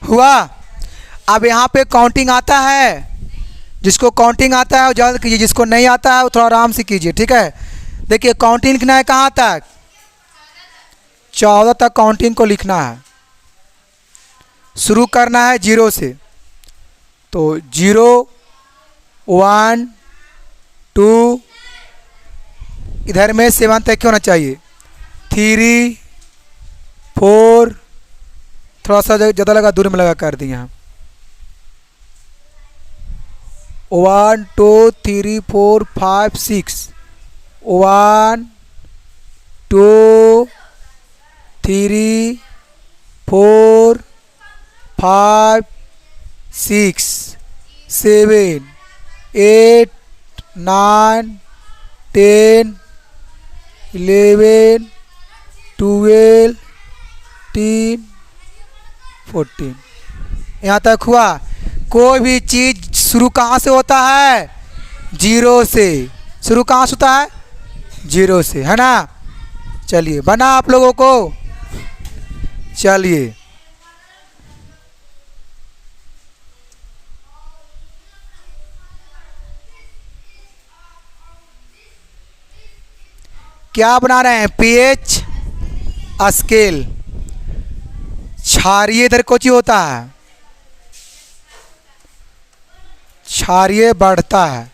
हुआ? अब यहाँ पे काउंटिंग आता है। जिसको काउंटिंग आता है वो जल्द कीजिए, जिसको नहीं आता है वो थोड़ा आराम से कीजिए, ठीक है? देखिए, काउंटिंग लिखना है कहाँ तक? 14 तक काउंटिंग को लिखना है। शुरू करना है 0 से। तो 0 1 2, इधर में 7 तक होना चाहिए। 3 4, थोड़ा सा ज़्यादा लगा, दूर में लगा कर दिया। 1 2 3 4 5 6, 1 2 3 4 5 6 7 8 9 10 11 12 13 14। यहाँ तक हुआ? कोई भी चीज़ शुरू कहाँ से होता है? जीरो से। शुरू कहाँ से होता है? जीरो से, है ना। चलिए बना आप लोगों को। चलिए क्या बना रहे हैं? PH scale. क्षारीय इधर कुछ होता है, क्षारीय बढ़ता है,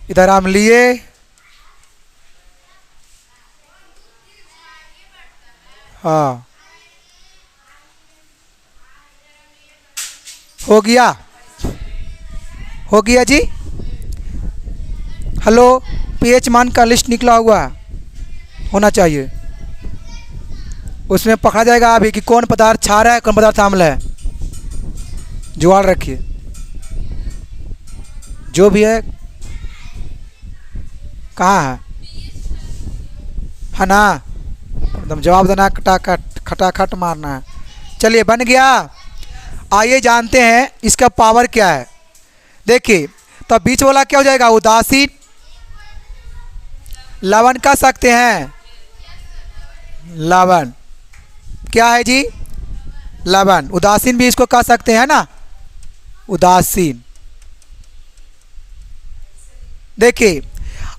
इधर अम्लीय, हाँ हो गया, हो गया जी। हेलो, पीएच मान का लिस्ट निकला हुआ होना चाहिए, उसमें पकड़ा जाएगा अभी कि कौन पदार्थ क्षार है, कौन पदार्थ अम्ल है। जुगाड़ रखिए, जो भी है। कहाँ है ना? एकदम जवाब देना, खटाखट खटाखट मारना है। चलिए बन गया। आइए जानते हैं इसका पावर क्या है। देखिए तो बीच वाला क्या हो जाएगा? उदासीन लवण कह सकते हैं। लवण क्या है जी? लवण। उदासीन भी इसको कह सकते हैं ना, उदासीन। देखिए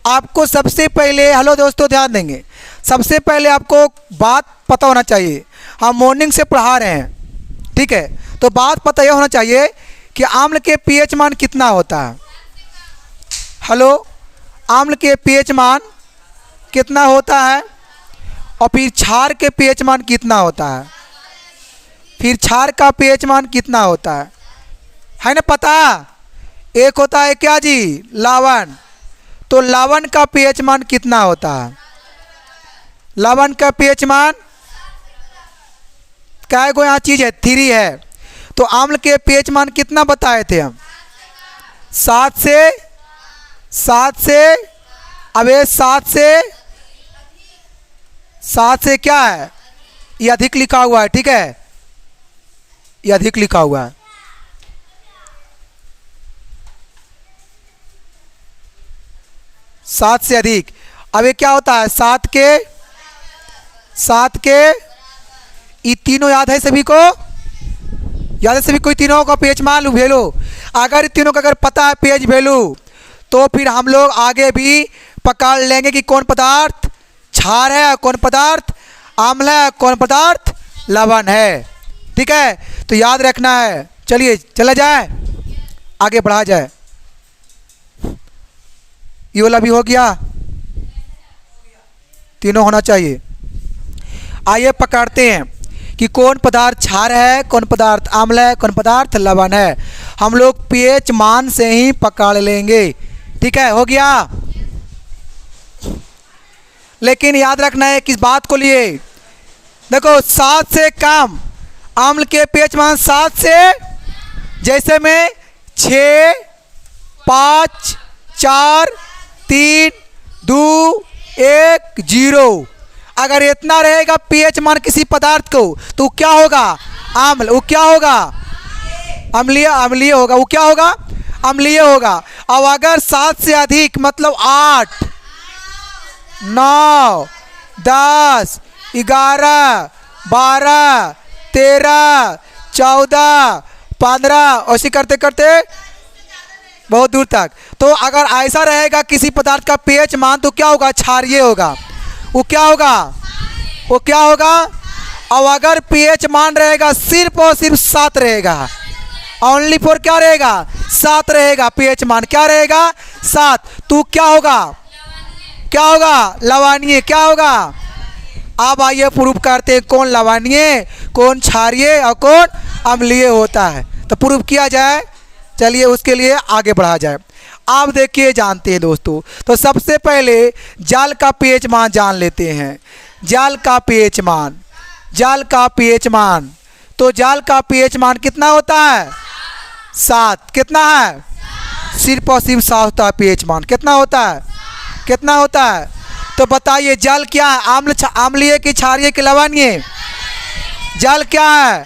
आपको सबसे पहले, हेलो दोस्तों ध्यान देंगे, सबसे पहले आपको बात पता होना चाहिए। हम मॉर्निंग से पढ़ा रहे हैं, ठीक है, तो बात पता यह होना चाहिए कि अम्ल के पीएच मान कितना होता है। हेलो, अम्ल के पीएच मान कितना होता है, और फिर क्षार के पीएच मान कितना होता है, फिर क्षार का पीएच मान कितना होता है ना पता? एक होता है क्या जी? लवण। तो लवण का पीएच मान कितना होता है? लवण का पीएच मान क्या है? यहाँ चीज़ है 3 है। तो अम्ल के पीएच मान कितना बताए थे हम? 7 से अब ये 7 से क्या है? ये अधिक लिखा हुआ है, ठीक है, ये अधिक लिखा हुआ है। सात से अधिक। अब ये क्या होता है? 7 के ये तीनों याद है सभी को? याद है सभी को? तीनों का पेज मान वैल्यू, अगर तीनों का अगर पता है पेज वैल्यू, तो फिर हम लोग आगे भी पकड़ लेंगे कि कौन पदार्थ क्षार है, कौन पदार्थ अम्ल है, कौन पदार्थ लवण है। ठीक है, तो याद रखना है। चलिए चला जाए, आगे बढ़ा जाए। ये वाला भी हो गया, तीनों होना चाहिए। आइए पकड़ते हैं कि कौन पदार्थ क्षार है, कौन पदार्थ अम्ल है, कौन पदार्थ लवण है। हम लोग पीएच मान से ही पकड़ लेंगे। ठीक है, हो गया। लेकिन याद रखना है किस बात को लिए, देखो 7 से कम अम्ल के पीएच मान 7 से, जैसे में 6, 5, 4, 3, 2, 1, 0। अगर इतना रहेगा पीएच मान किसी पदार्थ को, तो क्या होगा? अम्ल। वो क्या होगा? अम्लीय। अम्लीय होगा। वो क्या होगा? अम्लीय होगा। अब अगर 7 से अधिक मतलब 8, 9, 10, 11, 12, 13, 14, 15 ऐसे करते करते बहुत दूर तक, तो अगर ऐसा रहेगा किसी पदार्थ का पीएच मान, तो क्या होगा? क्षारीय होगा। वो क्या होगा? वो क्या होगा? और अगर पीएच मान रहेगा सिर्फ और सिर्फ 7 रहेगा, ओनली फॉर क्या रहेगा? 7 रहेगा। पीएच मान क्या रहेगा? 7। तो क्या होगा? क्या होगा? लवणीय। क्या होगा? अब आइए प्रूफ करते हैं कौन लवणीय, कौन क्षारीय और कौन अम्लीय होता है। तो प्रूफ किया जाए। चलिए उसके लिए आगे बढ़ा जाए। आप देखिए, जानते हैं दोस्तों, तो सबसे पहले जल का पीएच मान जान लेते हैं। जल का पीएच मान, जल का पीएच मान, तो जल का पीएच मान कितना होता है? 7। कितना है? सिर्फ और सिर्फ 7 होता है पीएच मान। कितना होता है? कितना होता है? तो बताइए जल क्या है? अम्ल, अम्लीय की क्षारीय की लवणीय? जल क्या है?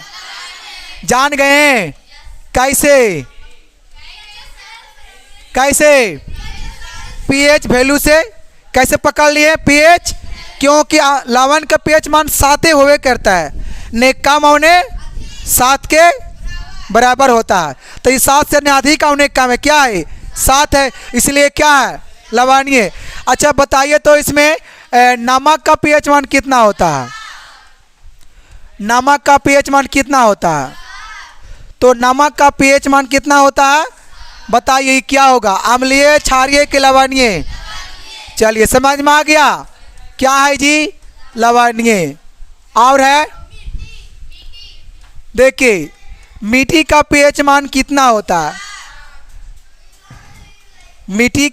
जान गए कैसे? कैसे? पीएच वैल्यू से कैसे पकड़ लिए पीएच? क्योंकि लवण का पीएच मान 7 होवे करता है, नेक मौने 7 के बराबर होता है। तो ये 7 से अधिक औने कम है, क्या है? 7 है, इसलिए क्या है? लवणीय। अच्छा बताइए तो इसमें नमक का पीएच मान कितना होता है? नमक का पीएच मान कितना होता है? तो नमक का पीएच मान कितना होता है बताइए, क्या होगा? अम्लीय, क्षारीय कि लवणीय? चलिए समझ में आ गया क्या है जी? लवणीय। और है देखिए मीठी का पीएच मान कितना होता है? मीठी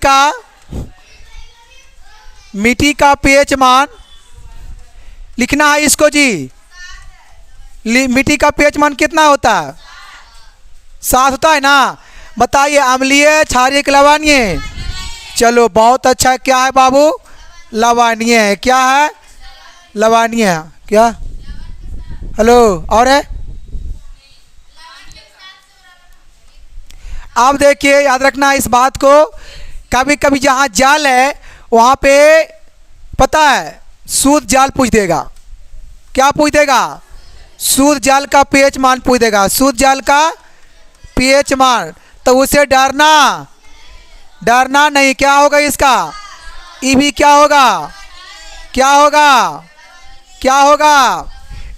का पीएच मान लिखना है इसको जी। मीठी का पीएच मान कितना होता है? 7 होता है ना। बताइए अम्लीय, क्षारीय कि लवणीय? चलो बहुत अच्छा। क्या है बाबू? लवणीय है। क्या है? लवणीय है। क्या? हेलो, और है? आप देखिए याद रखना इस बात को, कभी कभी जहाँ जाल है वहाँ पे पता है शुद्ध जाल पूछ देगा। क्या पूछ देगा? शुद्ध जाल का पीएच मान पूछ देगा। शुद्ध जाल का पीएच मान, तो उसे डरना नहीं। क्या होगा इसका? ई भी क्या होगा? क्या होगा? क्या होगा?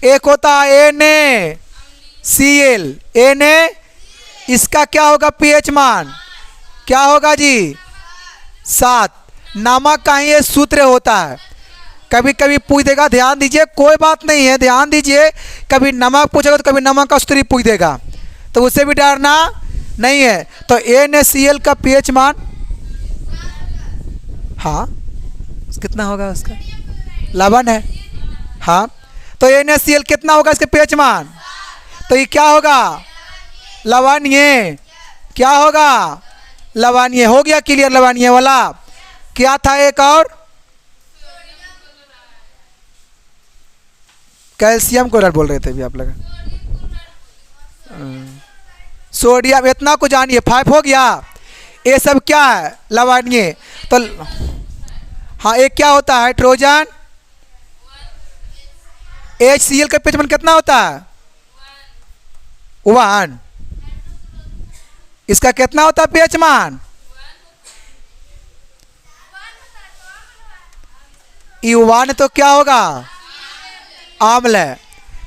एक होता है NaCl, Na, इसका क्या होगा पीएच मान? क्या होगा जी? 7। नमक का ही ये सूत्र होता है, कभी कभी पूछ देगा। ध्यान दीजिए, कोई बात नहीं है, ध्यान दीजिए। कभी नमक पूछेगा तो कभी नमक का सूत्र पूछ देगा, तो उसे भी डरना नहीं है। तो NaCl का पीएच मान, हाँ कितना होगा उसका? लवण है, हाँ। तो NaCl कितना होगा इसके पीएच मान? तो ये क्या होगा? लवणीय। क्या होगा? लवणीय। हो गया क्लियर लवणीय वाला? क्या था एक और? कैल्शियम क्लोराइड बोल रहे थे अभी आप लोग। सोडियम, इतना को जानिए। 5 हो गया। ये सब क्या है? लवणीय। तो हाँ, एक क्या होता है? हाइड्रोजन। HCl का पीएच मान कितना होता है? 1। इसका कितना होता है पीएच मान? E1 तो क्या होगा? आम्ल है।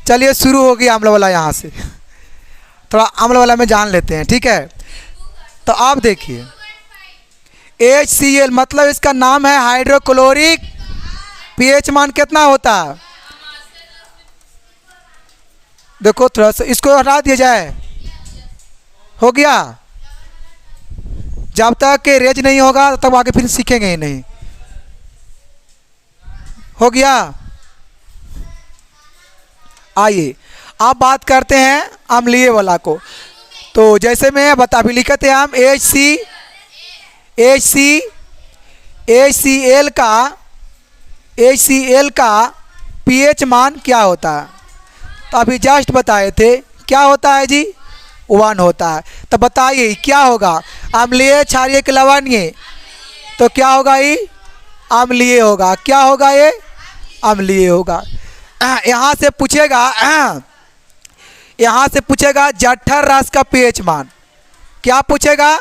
चलिए शुरू हो गया आम्ल वाला। यहाँ से थोड़ा आम्ल वाला में जान लेते हैं, ठीक है? तो आप देखिए HCl मतलब इसका नाम है हाइड्रोक्लोरिक। पीएच मान कितना होता है? देखो थोड़ा सा इसको हटा दिया जाए। हो गया। जब तक के रेज नहीं होगा तब आगे फिर सीखेंगे ही नहीं। हो गया। आइए आप बात करते हैं अम्लीय वाला को। तो जैसे मैं बता भी लिखते हैं हम HCl का पीएच मान क्या होता है? तो अभी जस्ट बताए थे क्या होता है जी? 1 होता है। तो बताइए क्या होगा? अम्लीय, क्षारीय कि लवणीय? तो क्या होगा? ये अम्लीय होगा। क्या होगा? ये अम्लीय होगा। यहाँ से पूछेगा जठर रस का पीएच मान। क्या पूछेगा?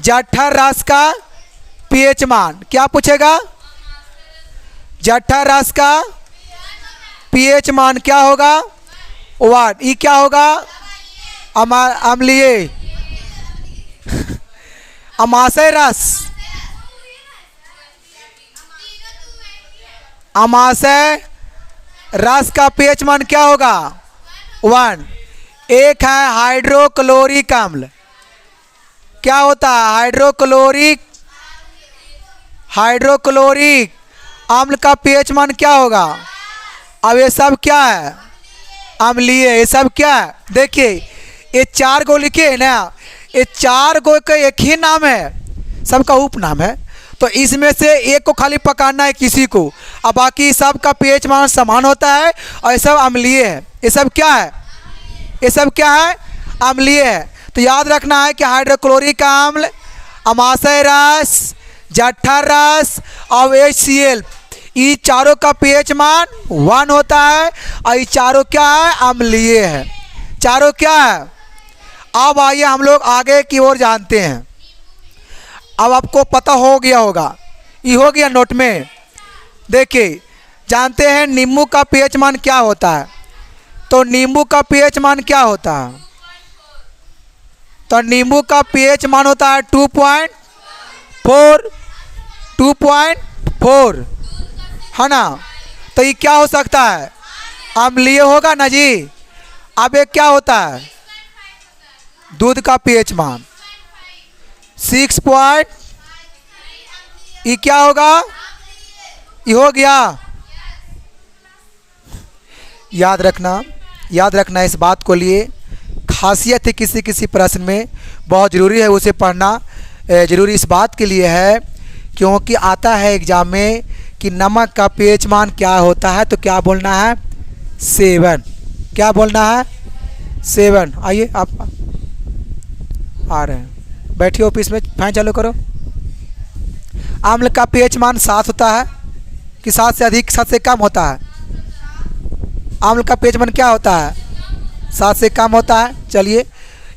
जठर रस का पीएच मान। क्या पूछेगा? जठर रस का पीएच मान क्या होगा? 1। ये क्या होगा? अम्लीय। अमाशय रस, अमाशय रस का पीएच मान क्या होगा? 1। एक है हाइड्रोक्लोरिक अम्ल। क्या होता है? हाइड्रोक्लोरिक अम्ल का पीएच मान क्या होगा? अब ये सब क्या है? अम्लीय। ये सब क्या है? देखिए ये 4 गो लिखे है ना, ये 4 गो का एक ही नाम है, सबका उपनाम है। तो इसमें से एक को खाली पकड़ना है किसी को, और बाकी सब का पीएच मान समान होता है और ये सब अम्लीय है। ये सब क्या है? ये सब क्या है? अम्लीय है। तो याद रखना है कि हाइड्रोक्लोरिक अम्ल, अमाशय रस, जठर रस और HCl, ये चारों का pH मान 1 होता है और ये चारों क्या है? अम्लीय है। चारों क्या है? अब आइए हम लोग आगे की ओर जानते हैं। अब आपको पता हो गया होगा, ये हो गया नोट में। देखिए, जानते हैं नींबू का pH मान क्या होता है? तो नींबू का pH मान क्या होता है? तो नींबू का pH मान होता है 2.4, 2.4, है ना। तो ये क्या हो सकता है? अम्लीय होगा ना जी। अब एक क्या होता है? दूध का pH मान 6 पॉइंट, ये क्या होगा? ये हो गया। याद रखना इस बात को लिए। खासियत है किसी किसी प्रश्न में, बहुत ज़रूरी है उसे पढ़ना। ज़रूरी इस बात के लिए है क्योंकि आता है एग्जाम में कि नमक का pH मान क्या होता है। तो क्या बोलना है? 7। क्या बोलना है? 7। आइए आप आ रहे हैं, बैठिए ऑफिस में, फैन चालू करो। अम्ल का pH मान 7 होता है कि 7 से अधिक, 7 से कम होता है? अम्ल का pH मान क्या होता है? 7 से कम होता है। चलिए,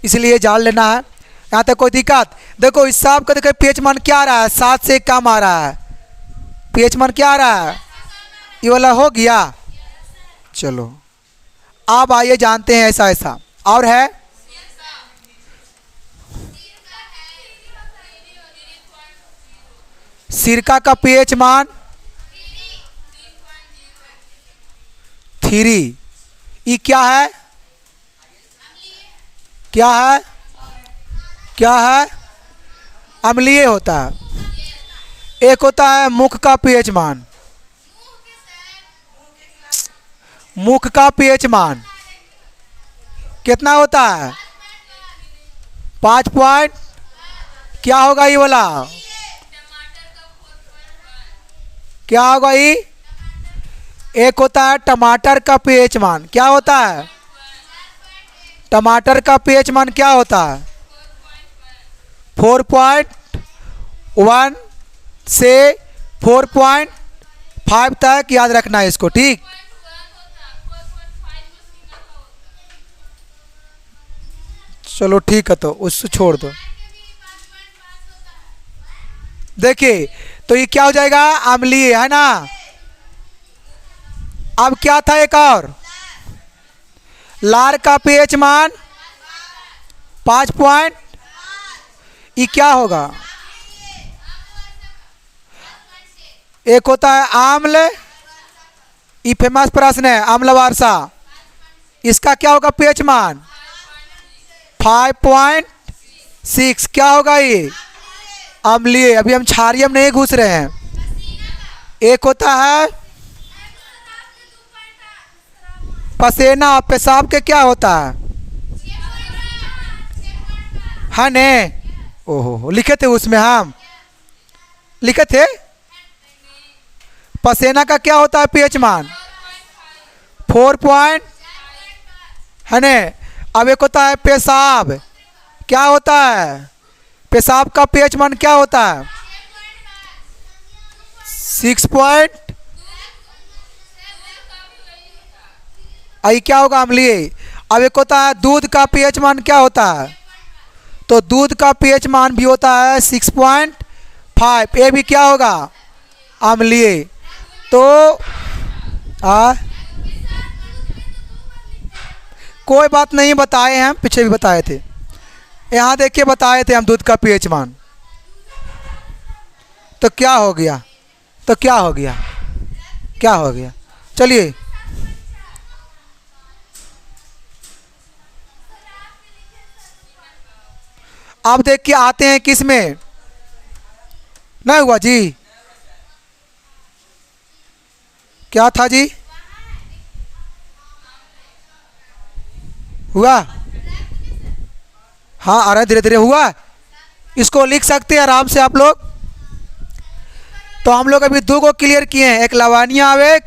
इसलिए जान लेना है। यहाँ तक कोई दिक्कत? देखो इस सांप का देखो pH मान क्या आ रहा है? 7 से कम आ रहा है। pH मान क्या आ रहा है? ये वाला हो गया। चलो अब आइए जानते हैं ऐसा ऐसा और है। सिरका का pH मान 3। ये क्या है? क्या है? क्या है? अम्लीय होता है। एक होता है मुख का pH मान। मुख का pH मान कितना होता है? 5 पॉइंट, क्या होगा ये वाला? क्या होगा ये? एक होता है टमाटर का pH मान। क्या होता है? टमाटर का pH मान क्या होता है? 4.1 से 4.5 तक याद रखना है इसको, ठीक। चलो ठीक है, तो उससे छोड़ दो। देखिए, तो ये क्या हो जाएगा? अम्लीय, है ना। अब क्या था एक और? लार का pH मान 5 पॉइंट, ये क्या होगा? एक होता है आम्ल, ये फेमस प्रश्न है, आम्ल वर्षा। इसका क्या होगा pH मान? 5.6। क्या होगा ये? अम्लीय। अभी हम क्षारीय में नहीं घुस रहे हैं। एक होता है पसेना, पेशाब के क्या होता है? हाँ ने, ओहो लिखे थे उसमें, हम लिखे थे। पसेना का क्या होता है pH मान? 4 है ने। अब एक होता है पेशाब। क्या होता है? पेशाब का pH मान क्या होता है? 6 आई क्या होगा? अम्लीय। अब एक होता है दूध का pH मान क्या होता है? तो दूध का pH मान भी होता है 6.5। ये भी क्या होगा? अम्लीय। तो कोई बात नहीं, बताए हैं, पीछे भी बताए थे। यहाँ देखिए बताए थे हम दूध का pH मान। तो क्या हो गया? तो क्या हो गया? क्या हो गया? चलिए, आप देखिए आते हैं किस में? नहीं हुआ जी? क्या था जी? हुआ? हाँ आ रहा है, धीरे धीरे हुआ। इसको लिख सकते हैं आराम से आप लोग। तो हम लोग अभी 2 को क्लियर किए हैं, एक लवणीय और एक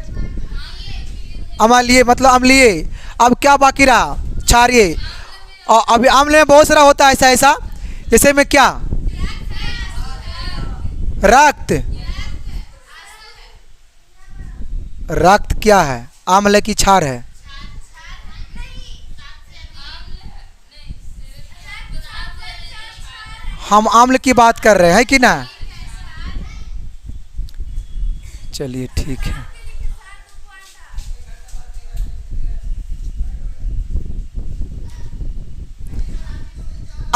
अम्लीय, मतलब अम्लीय। अब क्या बाकी रहा? क्षारीय। और अभी आम्ल में बहुत सारा होता है ऐसा ऐसा, जैसे में क्या, रक्त। रक्त क्या है? आम्ल की क्षार है। हम आम्ल की बात कर रहे हैं कि ना। चलिए ठीक है।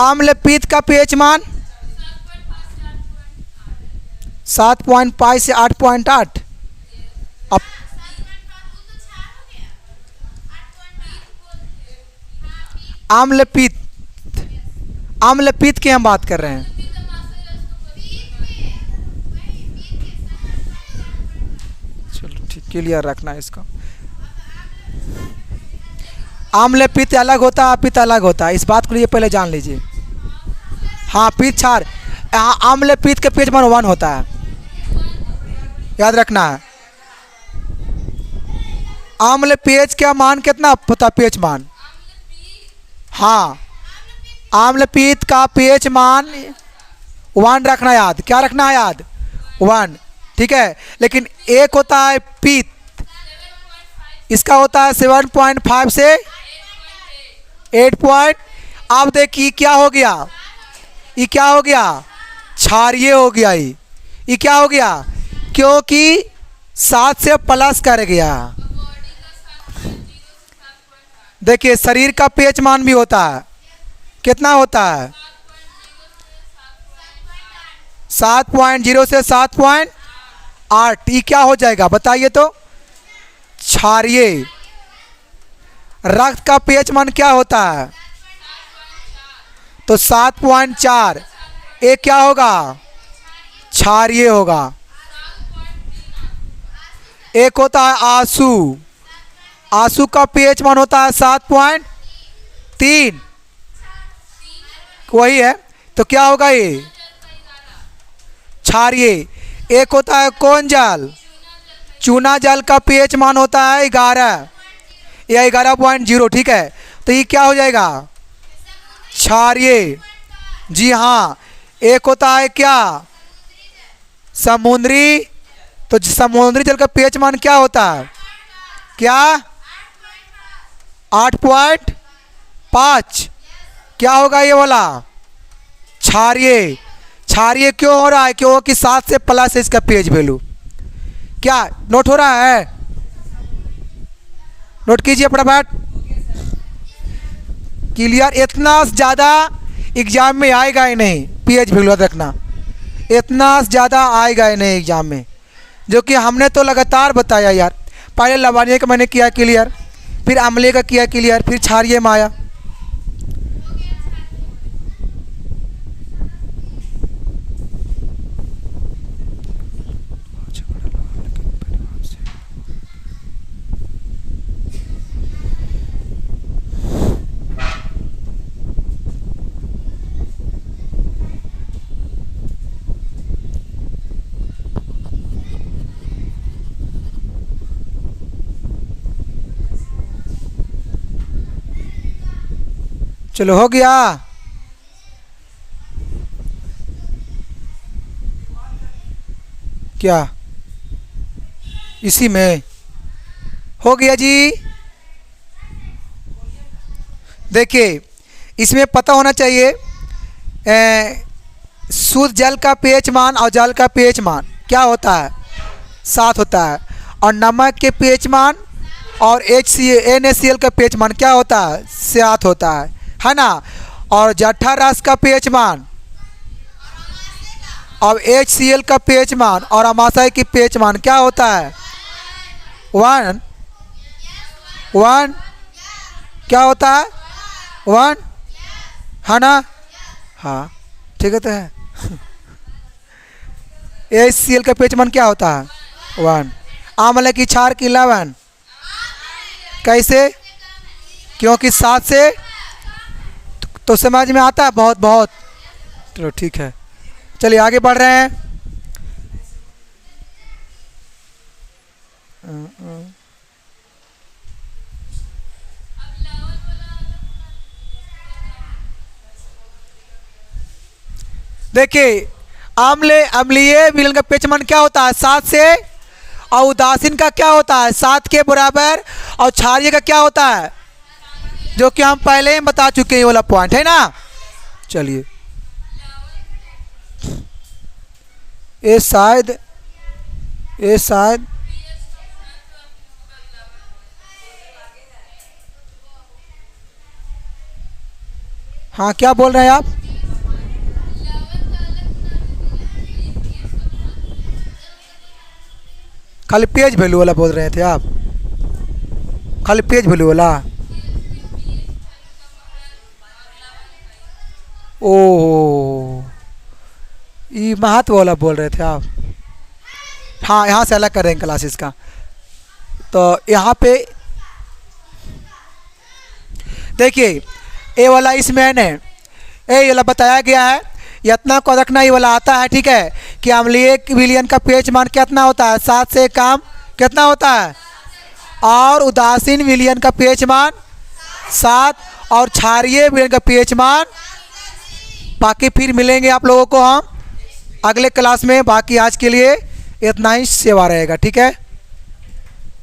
आम्ल पित्त का पीएच मान 7.5 से 8.8। अब आम्ल पित्त, आम्ल पित्त की हम बात कर रहे हैं। चलो ठीक, क्लियर रखना है इसको। आम्ल पित्त अलग होता है, पित्त अलग होता है, इस बात को लिए पहले जान लीजिए। हाँ पित्त क्षार, आम्ल पित्त के पीएच मान 1 होता है, याद रखना है। आम्ल पीएच का मान कितना होता है? पीएच मान, हाँ आम्ल पित्त का पीएच मान 1 रखना याद। क्या रखना है याद? 1, ठीक है। लेकिन एक होता है पित्त, इसका होता है 7.5 से 8 अब देखिए क्या हो गया, ये क्या हो गया? क्षारीय हो गया। ये क्या हो गया? क्योंकि 7 से प्लस कर गया। देखिए शरीर का पीएच मान भी होता है, कितना होता है? 7.0 से 7.8। ये क्या हो जाएगा बताइए तो? क्षारीय। रक्त का पीएच मान क्या होता है? तो 7.4। ये क्या होगा? क्षारीय होगा। एक होता है आंसू, आंसू का पीएच मान होता है 7.3, वही है। तो क्या होगा ये? क्षारीय। एक होता है कौन जल, चूना जल का पीएच मान होता है 11 या 11.0, ठीक है। तो ये क्या हो जाएगा? क्षारीय। जी हाँ। एक होता है क्या? समुद्री, तो समुद्री जल का पीएच मान क्या होता है? क्या? 8.5। क्या होगा ये वाला? क्षारीय। क्षारीय क्यों हो रहा है? क्योंकि 7 से प्लस है इसका पीएच वैल्यू। क्या नोट हो रहा है? नोट कीजिए फटाफट। क्लियर? इतना ज़्यादा एग्जाम में आएगा ही नहीं, पीएच वैल्यू याद रखना, इतना ज़्यादा आएगा ही नहीं एग्जाम में, जो कि हमने तो लगातार बताया यार। पहले लवणीय का मैंने किया क्लियर, फिर अम्लीय का किया क्लियर, फिर क्षारीय में आया। चलो हो गया। क्या इसी में हो गया जी? देखिए इसमें पता होना चाहिए शुद्ध जल का पीएच मान और जल का पीएच मान क्या होता है? 7 होता है। और नमक के पीएच मान और NaCl का पीएच मान क्या होता है? 7 होता है ना। और जट्ठा रस का पीएच मान और HCl का पीएच मान और अमाशय की पीएच मान क्या होता है? 1 क्या होता है? 1 है ना। हाँ ठीक है। तो है HCl का पीएच मान क्या होता है? 1। आम्ल की क्षार की 11। कैसे? क्योंकि 7 से तो समझ में आता है बहुत बहुत। चलो ठीक है, चलिए आगे बढ़ रहे हैं। देखिए अम्लीय विलयन का pH मान क्या होता है 7 से, और उदासीन का क्या होता है 7 के बराबर, और क्षारीय का क्या होता है, जो कि हम पहले ही बता चुके हैं, ये वाला पॉइंट है ना। चलिए ये शायद हाँ क्या बोल रहे हैं आप? खाली पेज वैल्यू वाला बोल रहे थे आप? खाली पेज वैल्यू वाला? ओह, ये महत्व वाला बोल रहे थे आप? हाँ, यहाँ से अलग कर रहे हैं क्लासेस का। तो यहाँ पे देखिए ए वाला इसमें है न, ए वाला बताया गया है, इतना को रखना ये वाला आता है, ठीक है, कि अम्लीय विलयन का pH मान कितना होता है 7 से कम कितना होता है, और उदासीन विलयन का pH मान 7, और क्षारीय विलयन का pH मान। बाकी फिर मिलेंगे आप लोगों को हम अगले क्लास में। बाकी आज के लिए इतना ही सेवा रहेगा, ठीक है।